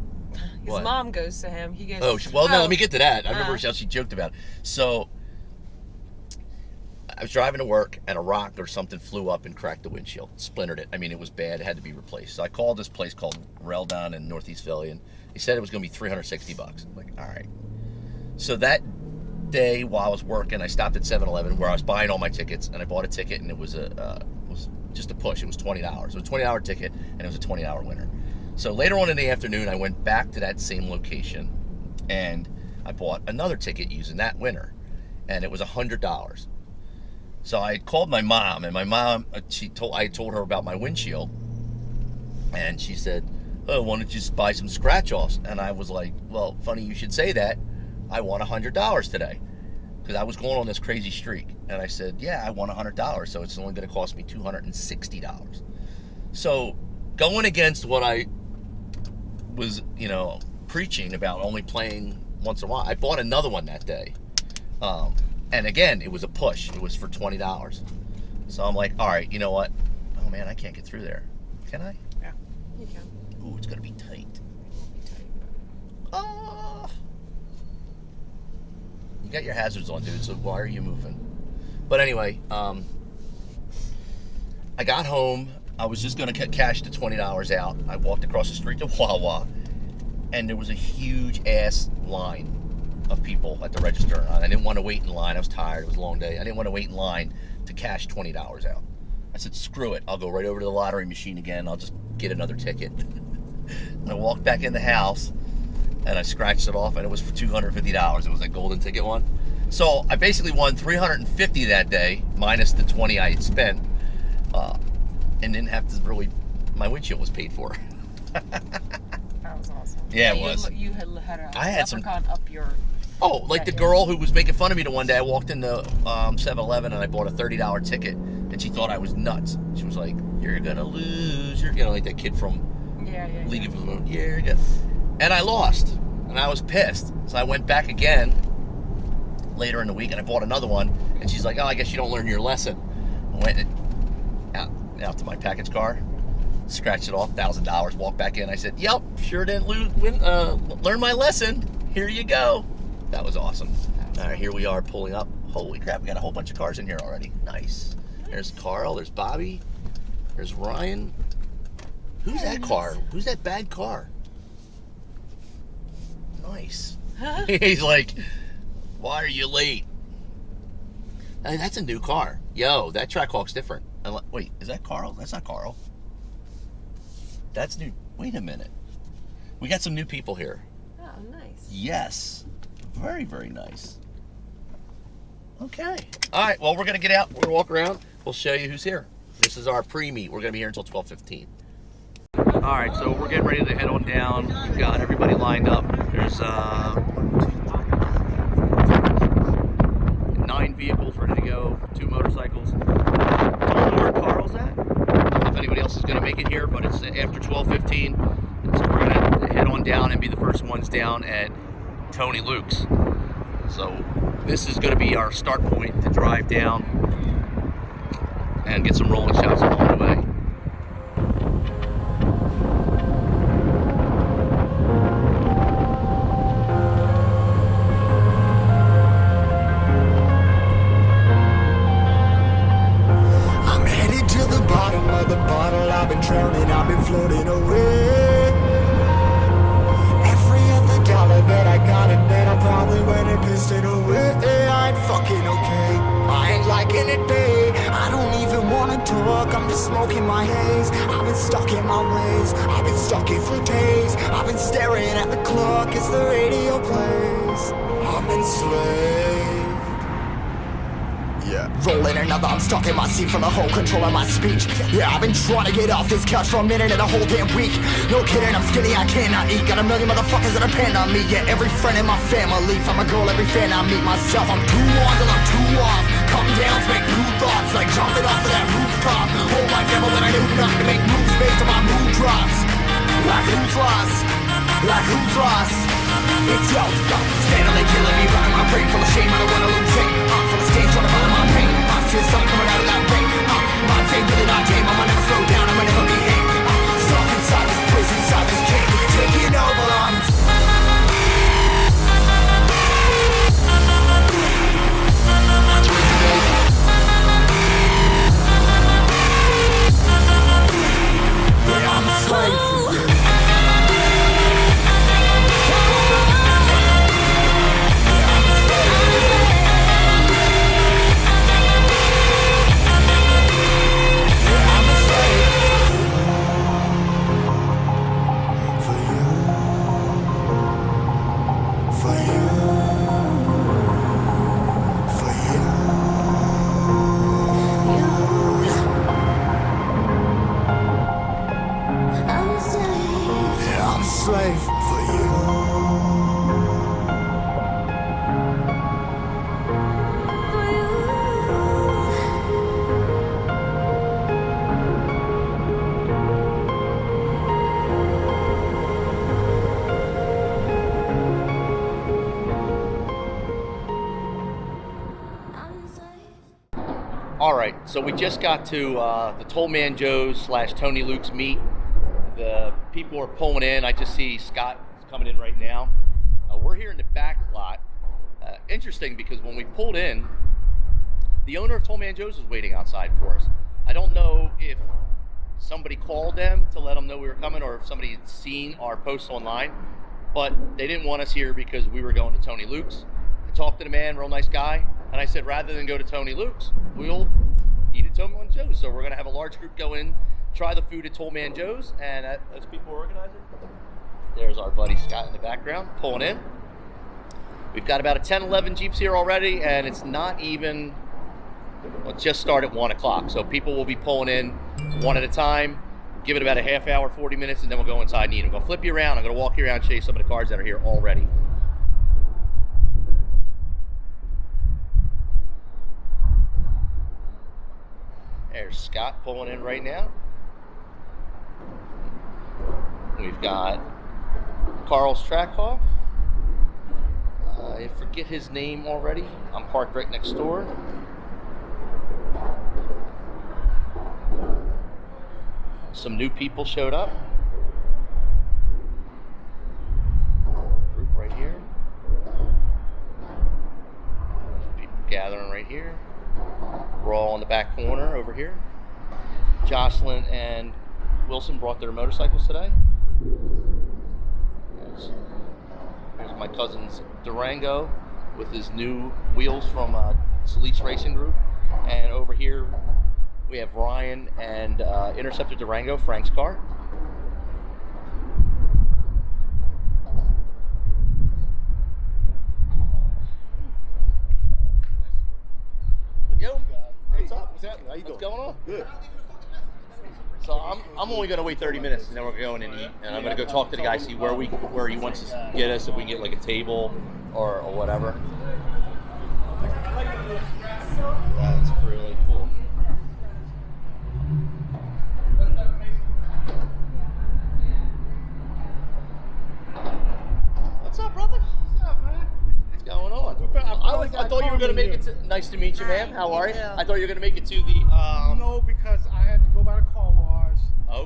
What? mom goes to him. He goes, No, let me get to that. I remember how she joked about it. So, I was driving to work, and a rock or something flew up and cracked the windshield, splintered it. I mean, it was bad. It had to be replaced. So I called this place called Rel down in Northeast Philly, and he said it was going to be $360. I'm like, all right. So that day while I was working, I stopped at 7-Eleven where I was buying all my tickets, and I bought a ticket, and it was just a push. It was $20. It was a $20 ticket, and it was a $20 winner. So later on in the afternoon, I went back to that same location, and I bought another ticket using that winner, and it was $100. So I called my mom, and my mom, I told her about my windshield, and she said, oh, why don't you just buy some scratch-offs? And I was like, well, funny you should say that. I won $100 today because I was going on this crazy streak. And I said, yeah, I won $100, so it's only going to cost me $260. So going against what I was, preaching about only playing once in a while, I bought another one that day. And again, it was a push. It was for $20. So I'm like, all right, you know what? Oh, man, I can't get through there. Can I? Yeah, you can. Ooh, it's going to be tight. You got your hazards on, dude, so why are you moving? But anyway, I got home. I was just going to cash the $20 out. I walked across the street to Wawa, and there was a huge ass line of people at the register. I didn't want to wait in line. I was tired. It was a long day. I didn't want to wait in line to cash $20 out. I said, screw it. I'll go right over to the lottery machine again. I'll just get another ticket. And I walked back in the house, and I scratched it off, and it was for $250. It was a golden ticket one. So I basically won $350 that day, minus the $20 I had spent, and didn't have to really. My windshield was paid for. That was awesome. Yeah, it was. You had I had some leprechaun up your. Oh, like the girl who was making fun of me the one day. I walked into 7-Eleven and I bought a $30 ticket, and she thought I was nuts. She was like, "You're gonna lose. You're gonna like that kid from League of Their Own. Yeah, you're gonna." And I lost, and I was pissed. So I went back again later in the week, and I bought another one. And she's like, "Oh, I guess you don't learn your lesson." I went out to my package car, scratched it off, $1,000. Walked back in. I said, "Yep, sure didn't learn my lesson. Here you go." That was awesome. All right, here we are pulling up. Holy crap, we got a whole bunch of cars in here already. Nice. There's Carl, there's Bobby, there's Ryan. Who's that car? Who's that bad car? Nice. Huh? He's like, "Why are you late?" Hey, that's a new car. Yo, that Trackhawk's different. Wait, is that Carl? That's not Carl. That's new. Wait a minute. We got some new people here. Oh, nice. Yes. Very, very nice. Okay. All right, well, we're going to get out. We're going to walk around. We'll show you who's here. This is our pre-meet. We're going to be here until 12:15. All right, so we're getting ready to head on down. We've got everybody lined up. There's 9 vehicles ready to go, 2 motorcycles. Don't know where Carl's at. If anybody else is going to make it here, but it's after 12:15. So we're going to head on down and be the first ones down at Tony Luke's. So this is going to be our start point to drive down and get some rolling shots along the way. I'm headed to the bottom of the bottle. I've been drowning, I've been floating away. Every other dollar that I got in debt, I probably went and pissed it away. I ain't fucking okay, I ain't liking it, babe. I don't even wanna talk, I'm just smoking my haze. I've been stuck in my ways, I've been stuck here for days. I've been staring at the clock as the radio plays. I'm enslaved. Yeah. Rolling another, I'm stuck in my seat from the whole control of my speech. Yeah, I've been trying to get off this couch for a minute and a whole damn week. No kidding, I'm skinny, I cannot eat. Got a million motherfuckers that depend on me. Yeah, every friend in my family. From a girl, every fan I meet myself. I'm too on till I'm too off. Come down to make new thoughts, like jumping off of that rooftop. Whole life ever when I knew nothing to make moves based on my mood drops. Like who's lost? Like who's lost? It's yo, steadily killing me, running my brain full of shame. I don't wanna lose it. Full of stage, trying to follow my pain. I see the sun coming out of that rain. My day really not tame. I'ma never slow down. I'ma never behave. Stuck inside this prison, inside this cage, it's taking over. Yeah, I'm a slave for you. Slave for you. All right, so we just got to the Toll Man Joe's / Tony Luke's meet. The people are pulling in. I just see Scott coming in right now. We're here in the back lot. Interesting because when we pulled in, the owner of Toll Man Joe's was waiting outside for us. I don't know if somebody called them to let them know we were coming or if somebody had seen our post online, but they didn't want us here because we were going to Tony Luke's. I talked to the man, real nice guy, and I said rather than go to Tony Luke's, we'll eat at Toll Man Joe's. So we're going to have a large group go in, try the food at Toll Man Joe's, and as people organize it, there's our buddy Scott in the background pulling in. We've got about a 10, 11 Jeeps here already, and it's not even, well, it just started at 1 o'clock. So people will be pulling in one at a time. Give it about a half hour, 40 minutes, and then we'll go inside and eat them. I'll flip you around. I'm going to walk you around and show you some of the cars that are here already. There's Scott pulling in right now. We've got Carl's Trackhawk. I forget his name already. I'm parked right next door. Some new people showed up. Group right here. People gathering right here. We're all in the back corner over here. Jocelyn and Wilson brought their motorcycles today. There's my cousin's Durango with his new wheels from Solis Racing Group. And over here we have Ryan and Interceptor Durango, Frank's car. Yo, what's up? What's happening? How you doing? What's going on? Good. So I'm only gonna wait 30 minutes and then we're going and eat, and I'm gonna go talk to the guy, see where he wants to get us, if we can get like a table or whatever. That's really cool. What's up, brother? What's up, man? What's going on? I thought you were gonna make it to. Nice to meet you, ma'am. How are you? I thought you were gonna make it to the. No, because I had to go by the car wash.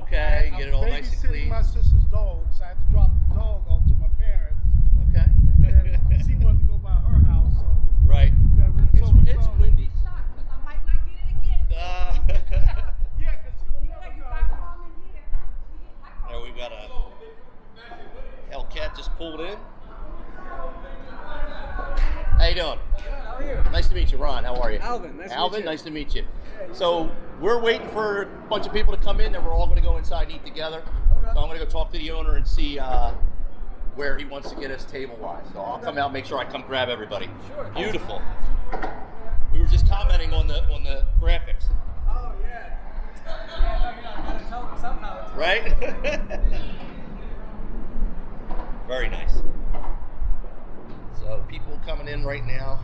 Okay, get it all nice and clean. My sister's dog, so I had to drop the dog off to my parents. Okay. And then she wanted to go by her house. So Right. It's windy. I might not get it again. Uh, yeah, because she don't Yeah, know you her got car. home in here. there we've got a Hellcat just pulled in. How you doing? How are you? Nice to meet you, Ron. How are you? Alvin, nice to meet Alvin, you. nice to meet you. So we're waiting for a bunch of people to come in, then we're all going to go inside and eat together. Okay. So I'm going to go talk to the owner and see where he wants to get us table-wise. So I'll come out and make sure I come grab everybody. Sure. Beautiful. We were just commenting on the graphics, Oh, yeah. Yeah, no, I gotta tell them somehow. right? Very nice. So people coming in right now.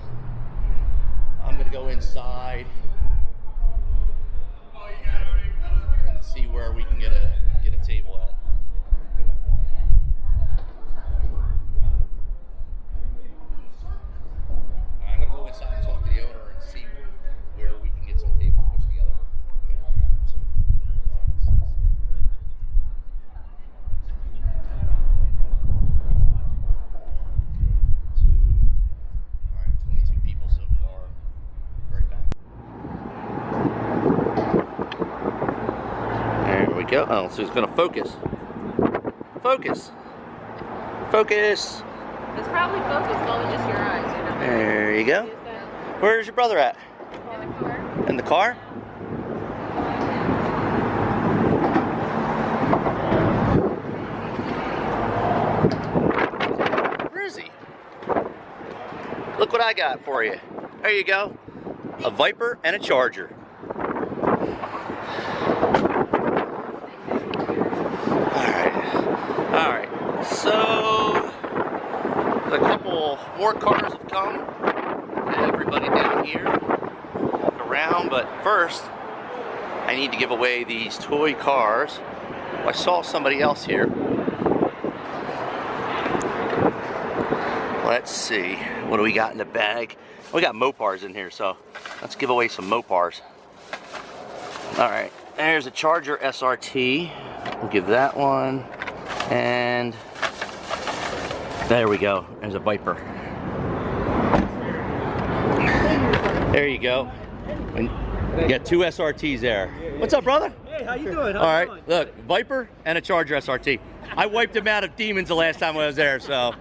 I'm going to go inside and see where we can get a table at. I'm going to go inside and talk to the owner and see where we can get some tables pushed together. All right, 22 people so far. Right back. There we go. Oh, so it's going to focus. Focus. Focus. It's probably focused on just your eyes, you know. There you go. Where's your brother at? In the car. In the car? Where is he? Look what I got for you. There you go. A Viper and a Charger. Alright. So a couple more cars have come. Everybody down here. Walk around, but first I need to give away these toy cars. I saw somebody else here. Let's see. What do we got in the bag? We got Mopars in here, so let's give away some Mopars. Alright, there's a Charger SRT. We'll give that one. And there we go. There's a Viper. There you go. And you got 2 SRTs there. What's up, brother? Hey, how you doing? All right, look, Viper and a Charger SRT. I wiped him out of demons the last time I was there, so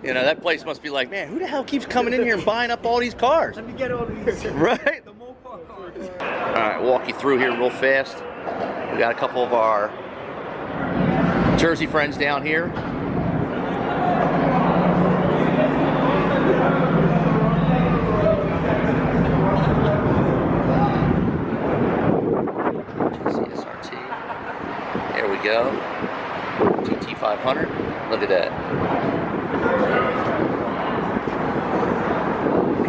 you know that place must be like, man, who the hell keeps coming in here and buying up all these cars? Let me get all these. Right? The Mopar cars. All right, walk you through here real fast. We got a couple of our Jersey friends down here. SRT. There we go. TT500. Look at that.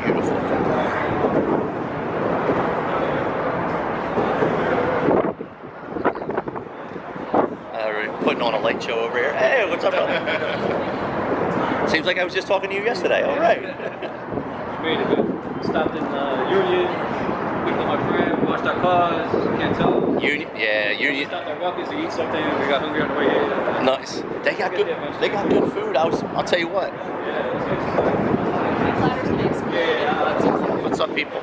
Beautiful. We're putting on a light show over here. Hey, what's up, brother? Seems like I was just talking to you yesterday. All right. Made it. Stopped in Union. Picked up my friend. Washed our cars. Can't tell. Union, yeah, Union. Stopped at Ruckus to eat something. We got hungry on the way here. Nice. They got good. They got good food. I'll tell you what. What's up, people?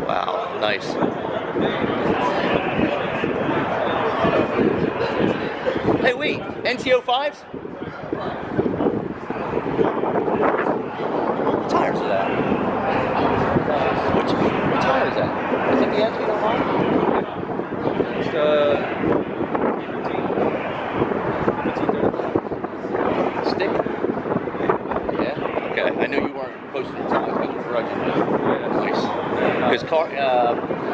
Wow, nice. Hey, wait, NTO5s? What tires are that? What tire is that? Is it the NTO5? It's Stick? Yeah? Okay, I knew you weren't posting the times, but you're grudging. Nice. Because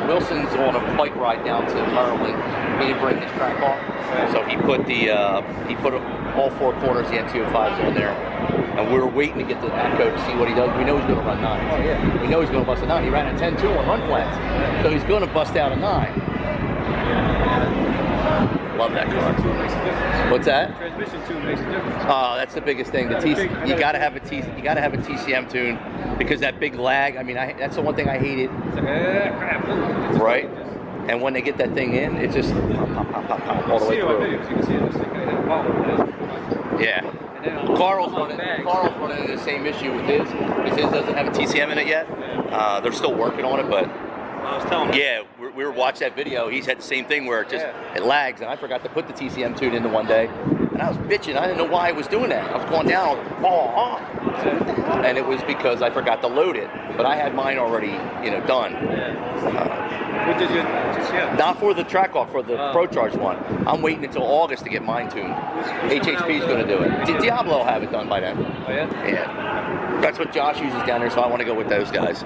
Wilson's on a bike ride down to Maryland. He didn't bring his Trackhawk, so he put all 4 corners, the NTO5s on there. And we were waiting to get to ATCO to see what he does. We know he's going to run 9. Oh, yeah. We know he's going to bust a 9. He ran a 10.2 on run flats. So he's going to bust out a 9. Love that car. What's that? Transmission tune makes a difference. Oh, that's the biggest thing. You got to have a TCM tune because that big lag. I mean, that's the one thing I hated. It's like, crap. Right? And when they get that thing in, it's just pop, all the way through. You can see it. This thing kind of power. Yeah. Carl's running into the same issue with his, because his doesn't have a TCM in it yet. They're still working on it, but I was telling him. yeah, we were watching that video. He's had the same thing where it lags, and I forgot to put the TCM tune into one day, and I was bitching. I didn't know why I was doing that. I was going down, and it was because I forgot to load it. But I had mine already, done. What did you TCM? Not for the Trackhawk, for the ProCharge one. I'm waiting until August to get mine tuned. HHP's going to do it. Diablo will have it done by then. Oh yeah? Yeah. That's what Josh uses down there, so I want to go with those guys.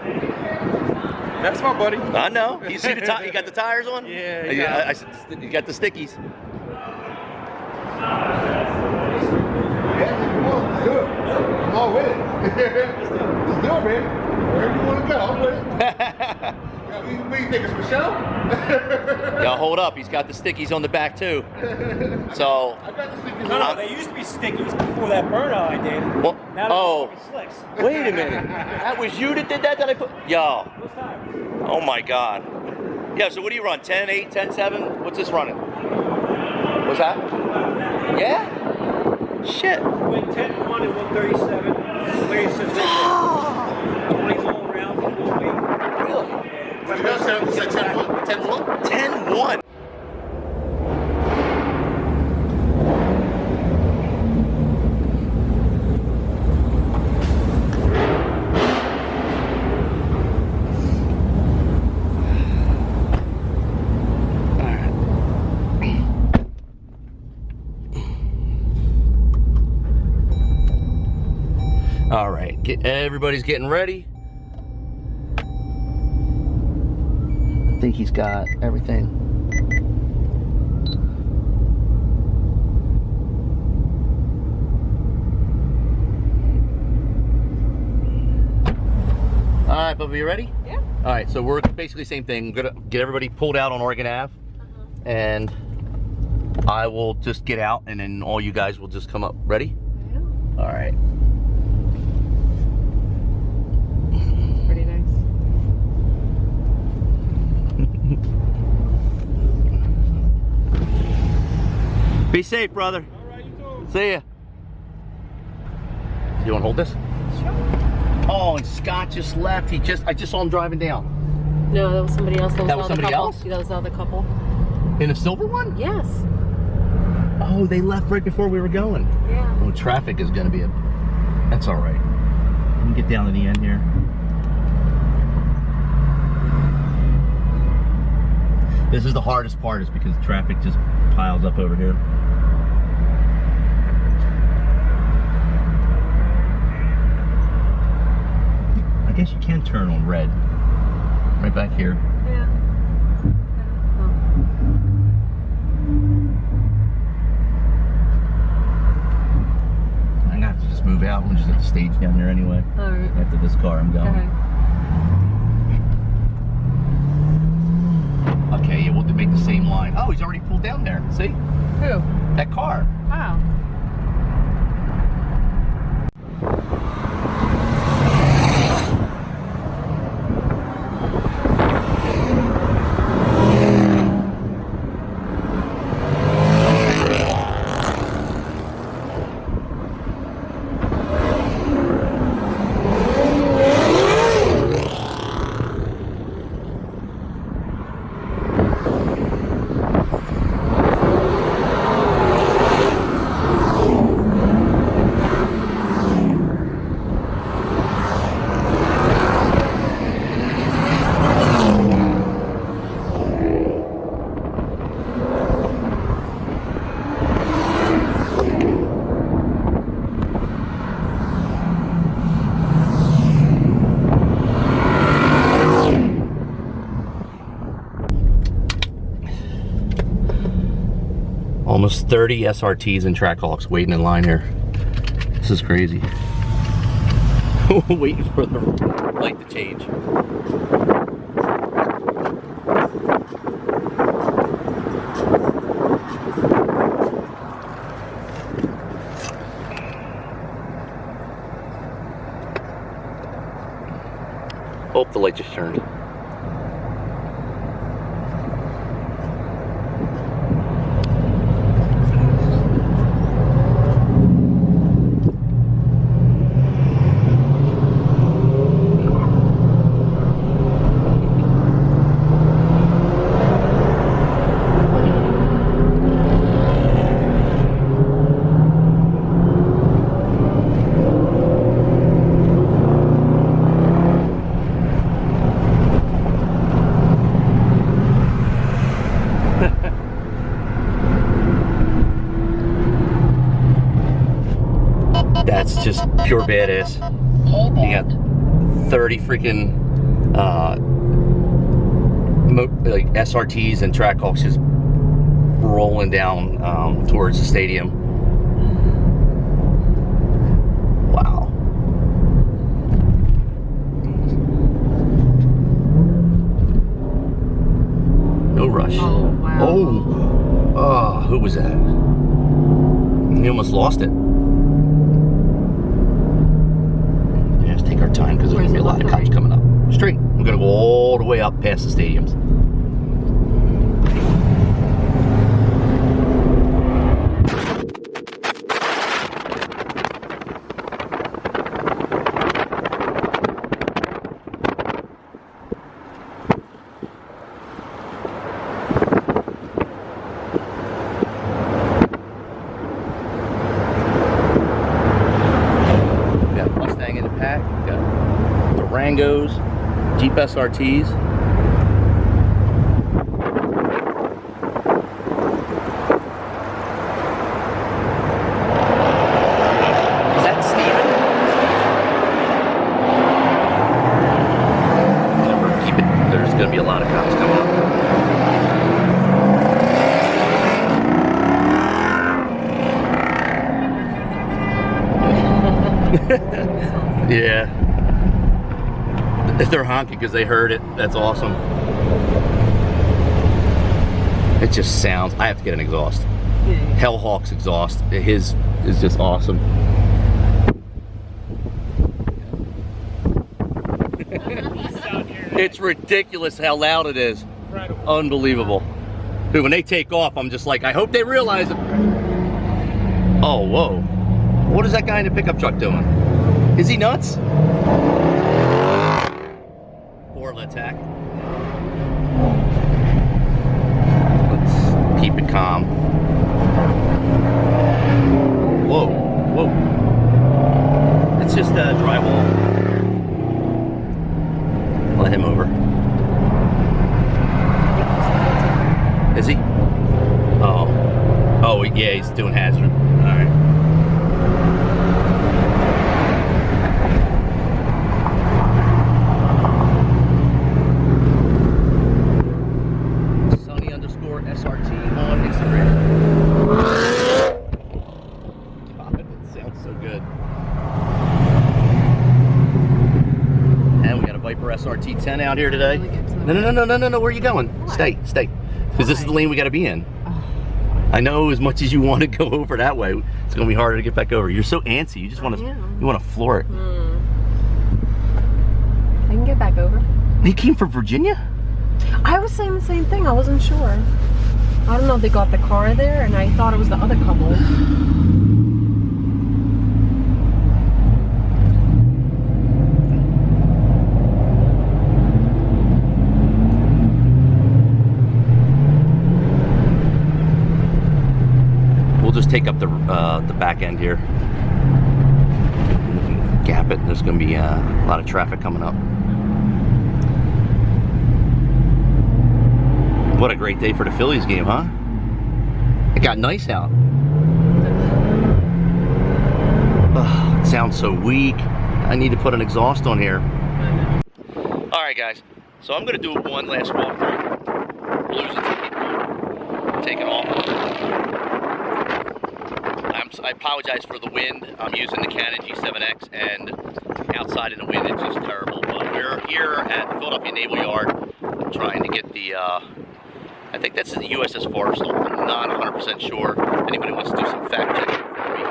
That's my buddy. I know. You see you got the tires on? Yeah. I said, you got the stickies. Good. I'm all with it. Let's do it, man. Wherever you want to go, I'm with it. What do you think, it's Michelle? Yo, hold up. He's got the stickies on the back, too. So. I got the stickies No, they used to be stickies before that burnout I did. Well, Now they're slicks. Wait a minute. That was you that did that I put? Yo. First time. Oh, my God. Yeah, so what do you run? 10.8, 10.7? What's this running? What's that? Yeah? Shit. Went 10-1 and 137. 36 all around. Really? What did you say? 10-1? 10-1. All right, everybody's getting ready. I think he's got everything. All right, Bubba, you ready? Yeah. All right, so we're basically the same thing. I'm gonna get everybody pulled out on Oregon Ave, and I will just get out, and then all you guys will just come up. Ready? Yeah. All right. Pretty nice. Be safe, brother. All right, you too. See ya. You want to hold this? Sure. Oh, and Scott just left. I just saw him driving down. No, that was somebody else. That was the other somebody couple. else? That was the other couple. In a silver one? Yes. Oh, they left right before we were going. Yeah. Oh, traffic is going to be That's all right. Let me get down to the end here. This is the hardest part, is because traffic just piles up over here. I guess you can turn on red. Right back here. Yeah. I'm gonna have to just move out. I'm just at the stage down there anyway. All right. After this car, I'm going. Okay, yeah, we'll make the same line. Oh, he's already pulled down there. See? Who? That car. Wow. Almost 30 SRTs and Trackhawks waiting in line here. This is crazy. Waiting for the light to change. Oh, the light just turned. That's just pure badass. You got 30 freaking like SRTs and Trackhawks just rolling down towards the stadium. Wow. No rush. Oh, wow. Oh, who was that? He almost lost it. Yeah, let's take our time because there's going to be a lot of cops coming up. Straight. We're going to go all the way up past the stadiums. Durangos, Jeep SRTs. Is that Steven? Keep it. There's going to be a lot of cops coming up. Yeah. They're honking because they heard it. That's awesome. It just sounds. I have to get an exhaust. Hellhawk's exhaust. His is just awesome. It's ridiculous how loud it is. Unbelievable. Dude, when they take off, I'm just like, I hope they realize it. Oh, whoa. What is that guy in the pickup truck doing? Is he nuts? Florida attack. Let's keep it calm. Whoa, whoa. It's just drywall. Let him over. Is he? Oh. Oh, yeah, he's doing hazard. Alright. SRT on Instagram. God, it sounds so good. And we got a Viper SRT 10 out here today. No. Where are you going? Stay. Because this is the lane we got to be in. I know as much as you want to go over that way, it's going to be harder to get back over. You're so antsy. You just want to. You want to floor it. I can get back over. He came from Virginia? I was saying the same thing. I wasn't sure. I don't know if they got the car there, and I thought it was the other couple. We'll just take up the back end here. Gap it. There's going to be a lot of traffic coming up. What a great day for the Phillies game, huh? It got nice out. Oh, it sounds so weak. I need to put an exhaust on here. Alright guys, so I'm going to do one last walkthrough. Blues a ticket. Taking off. I apologize for the wind. I'm using the Canon G7X, and outside in the wind it's just terrible. But we're here at the Philadelphia Naval Yard trying to get the I think that's the USS Forrestal. I'm not 100% sure. If anybody wants to do some fact checking for me,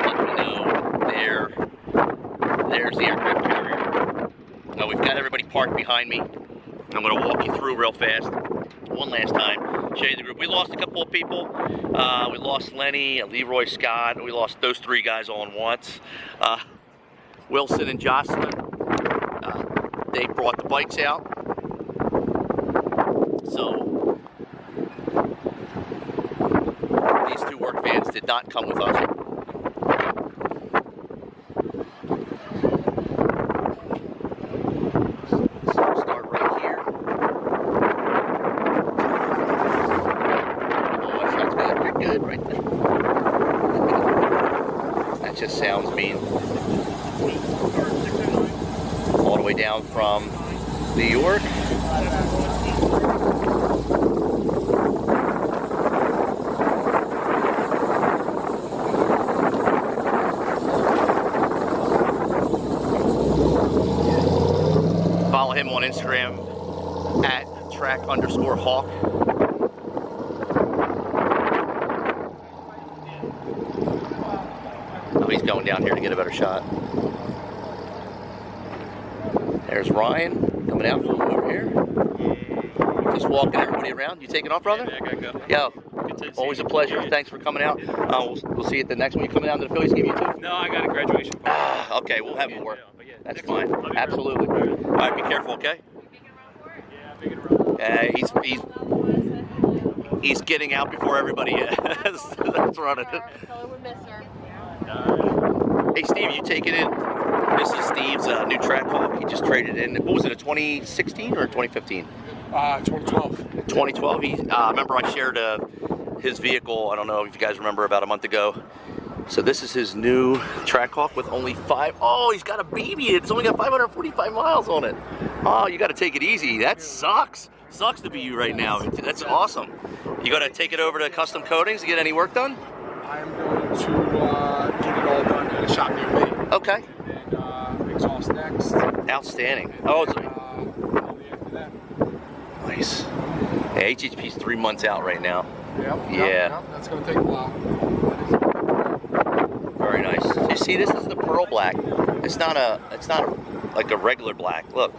let me know. There's the aircraft carrier. Now we've got everybody parked behind me. I'm going to walk you through real fast one last time, show you the group. We lost a couple of people. We lost Lenny, Leroy Scott. We lost those three guys all at once. Wilson and Jocelyn, they brought the bikes out. So these two work vans did not come with us. So start right here. Oh, that sounds good. You're good right there. That just sounds mean. All the way down from New York. Follow him on Instagram at @track_hawk. Oh, he's going down here to get a better shot. There's Ryan coming out from over here. Just walking everybody around. You taking off, brother? Yeah, I gotta go. Yo, always a pleasure. Thanks for coming out. We'll see you at the next one. You coming down to the Phillies game, you too? No, I got a graduation party. Okay, we'll have more. Yeah, That's fine. Absolutely. All right, be careful, okay? He's getting out before everybody is running. Hey, Steve, you taking it? This is Steve's new Trackhawk. He just traded in. What was it, a 2016 or 2015? 2012. 2012. He remember I shared his vehicle. I don't know if you guys remember, about a month ago. So this is his new Trackhawk with only oh, he's got a baby. It's only got 545 miles on it. Oh, you got to take it easy. That sucks. Sucks to be you right now. That's awesome. You got to take it over to Custom Coatings to get any work done? I am going to get it all done at a shop near me. Okay. And exhaust next. Outstanding. Oh, it's Probably after that. nice. Yeah, HHP's 3 months out right now. Yep. Yeah. That's going to take a while. Very nice. You see, this is the pearl black. It's not like a regular black. Look,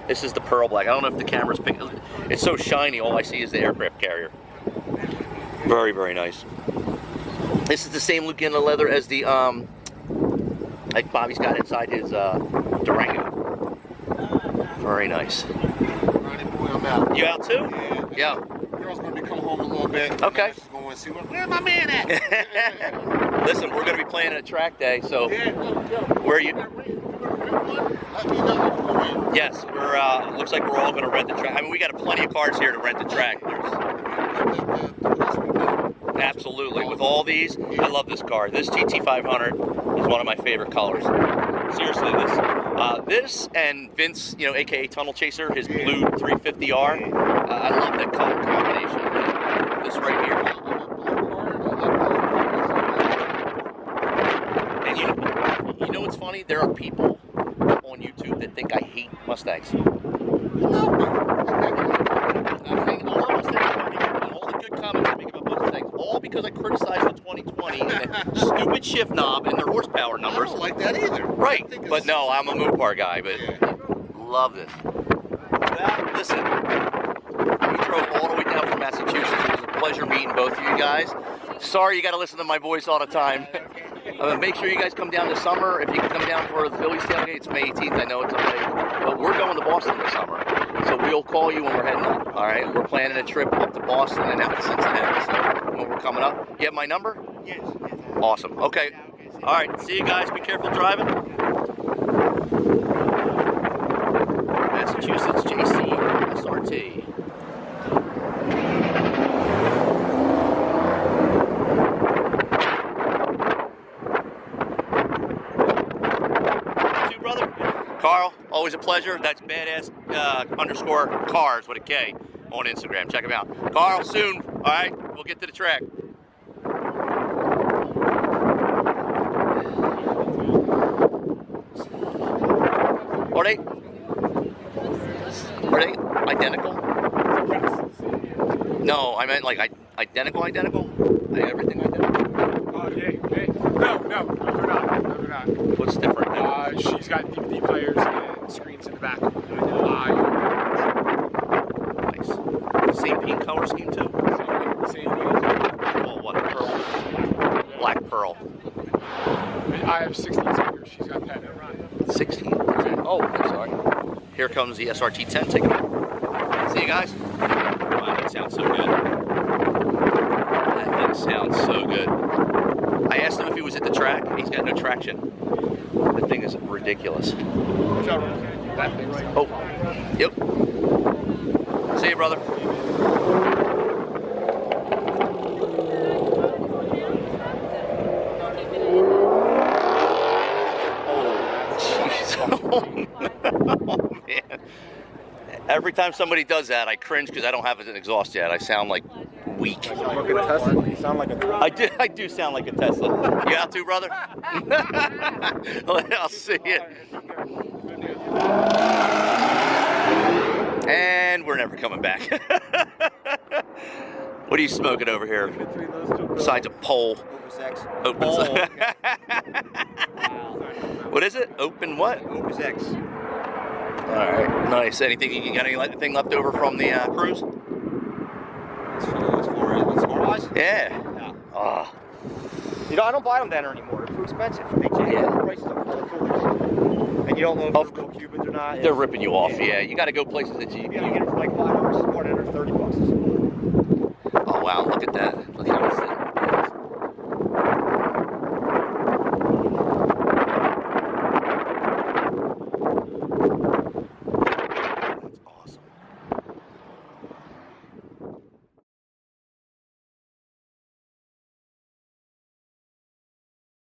this is the pearl black. I don't know if the camera's picking. It's so shiny. All I see is the aircraft carrier. Very, very nice. This is the same Lucana leather as the like Bobby's got inside his Durango. Very nice. Ronnie boy, I'm out. You out too? Yeah. Yeah. Girl's gonna be coming home in a little bit. Okay. She's going to see where's my man at? Listen, we're going to be playing at a track day, so Yeah, where are you? Let me know. Yes, we're. Looks like we're all going to rent the track. I mean, we got plenty of cars here to rent the track. Absolutely. With all these, I love this car. This GT500 is one of my favorite colors. Seriously, this and Vince, you know, aka Tunnel Chaser, his blue 350R. I love that color combination. This right here. And you know what's funny? There are people on YouTube that think I hate Mustangs. All the good comments I make about Mustangs, all because I criticize the 2020 and the stupid shift knob and their horsepower numbers. I don't like that either. Right, but no, I'm a Mopar guy, but love this. Well, listen, we drove all the way down from Massachusetts. It was a pleasure meeting both of you guys. Sorry you got to listen to my voice all the time. Make sure you guys come down this summer. If you can come down for the Phillies tailgate, it's May 18th. I know it's late, but we're going to Boston this summer. So we'll call you when we're heading up, all right? We're planning a trip up to Boston and out to Cincinnati. So when we're coming up, you have my number? Yes. Awesome. Okay. All right. See you guys. Be careful driving. Massachusetts JC SRT. You, brother. Carl, always a pleasure. That's badass underscore cars with a K on Instagram. Check him out. Carl, soon. All right. We'll get to the track. Are they identical? No, I meant like identical. Everything identical. No, they're not. What's different? She's got DVD players and screens in the back. Nice. Same paint color scheme too. Same. Oh, what pearl? Black pearl. I have 16 speakers. She's got 10. 16. Oh, I'm sorry. Here comes the SRT 10. Take it off. See you guys. Wow, that sounds so good. That sounds so good. I asked him if he was at the track. He's got no traction. The thing is ridiculous. Oh, yep. See you, brother. Oh, man. Every time somebody does that, I cringe because I don't have an exhaust yet. I sound like weak. You sound like a I do sound like a Tesla. You out too, brother? I'll see you. And we're never coming back. What are you smoking over here? Besides a pole. Open sex. What is it? Open what? Opus X. All right, nice. Anything you got anything left over from the cruise? As far as smart-wise? Yeah. No. Ah. You know, I don't buy them down there anymore. They're too expensive. They change Yeah. the prices up. And you don't know if they're real Cubans or not. They're ripping you off. Yeah, you got to go places that you. You get them for like $5. It's more than $30. Oh wow, look at that. Look how it's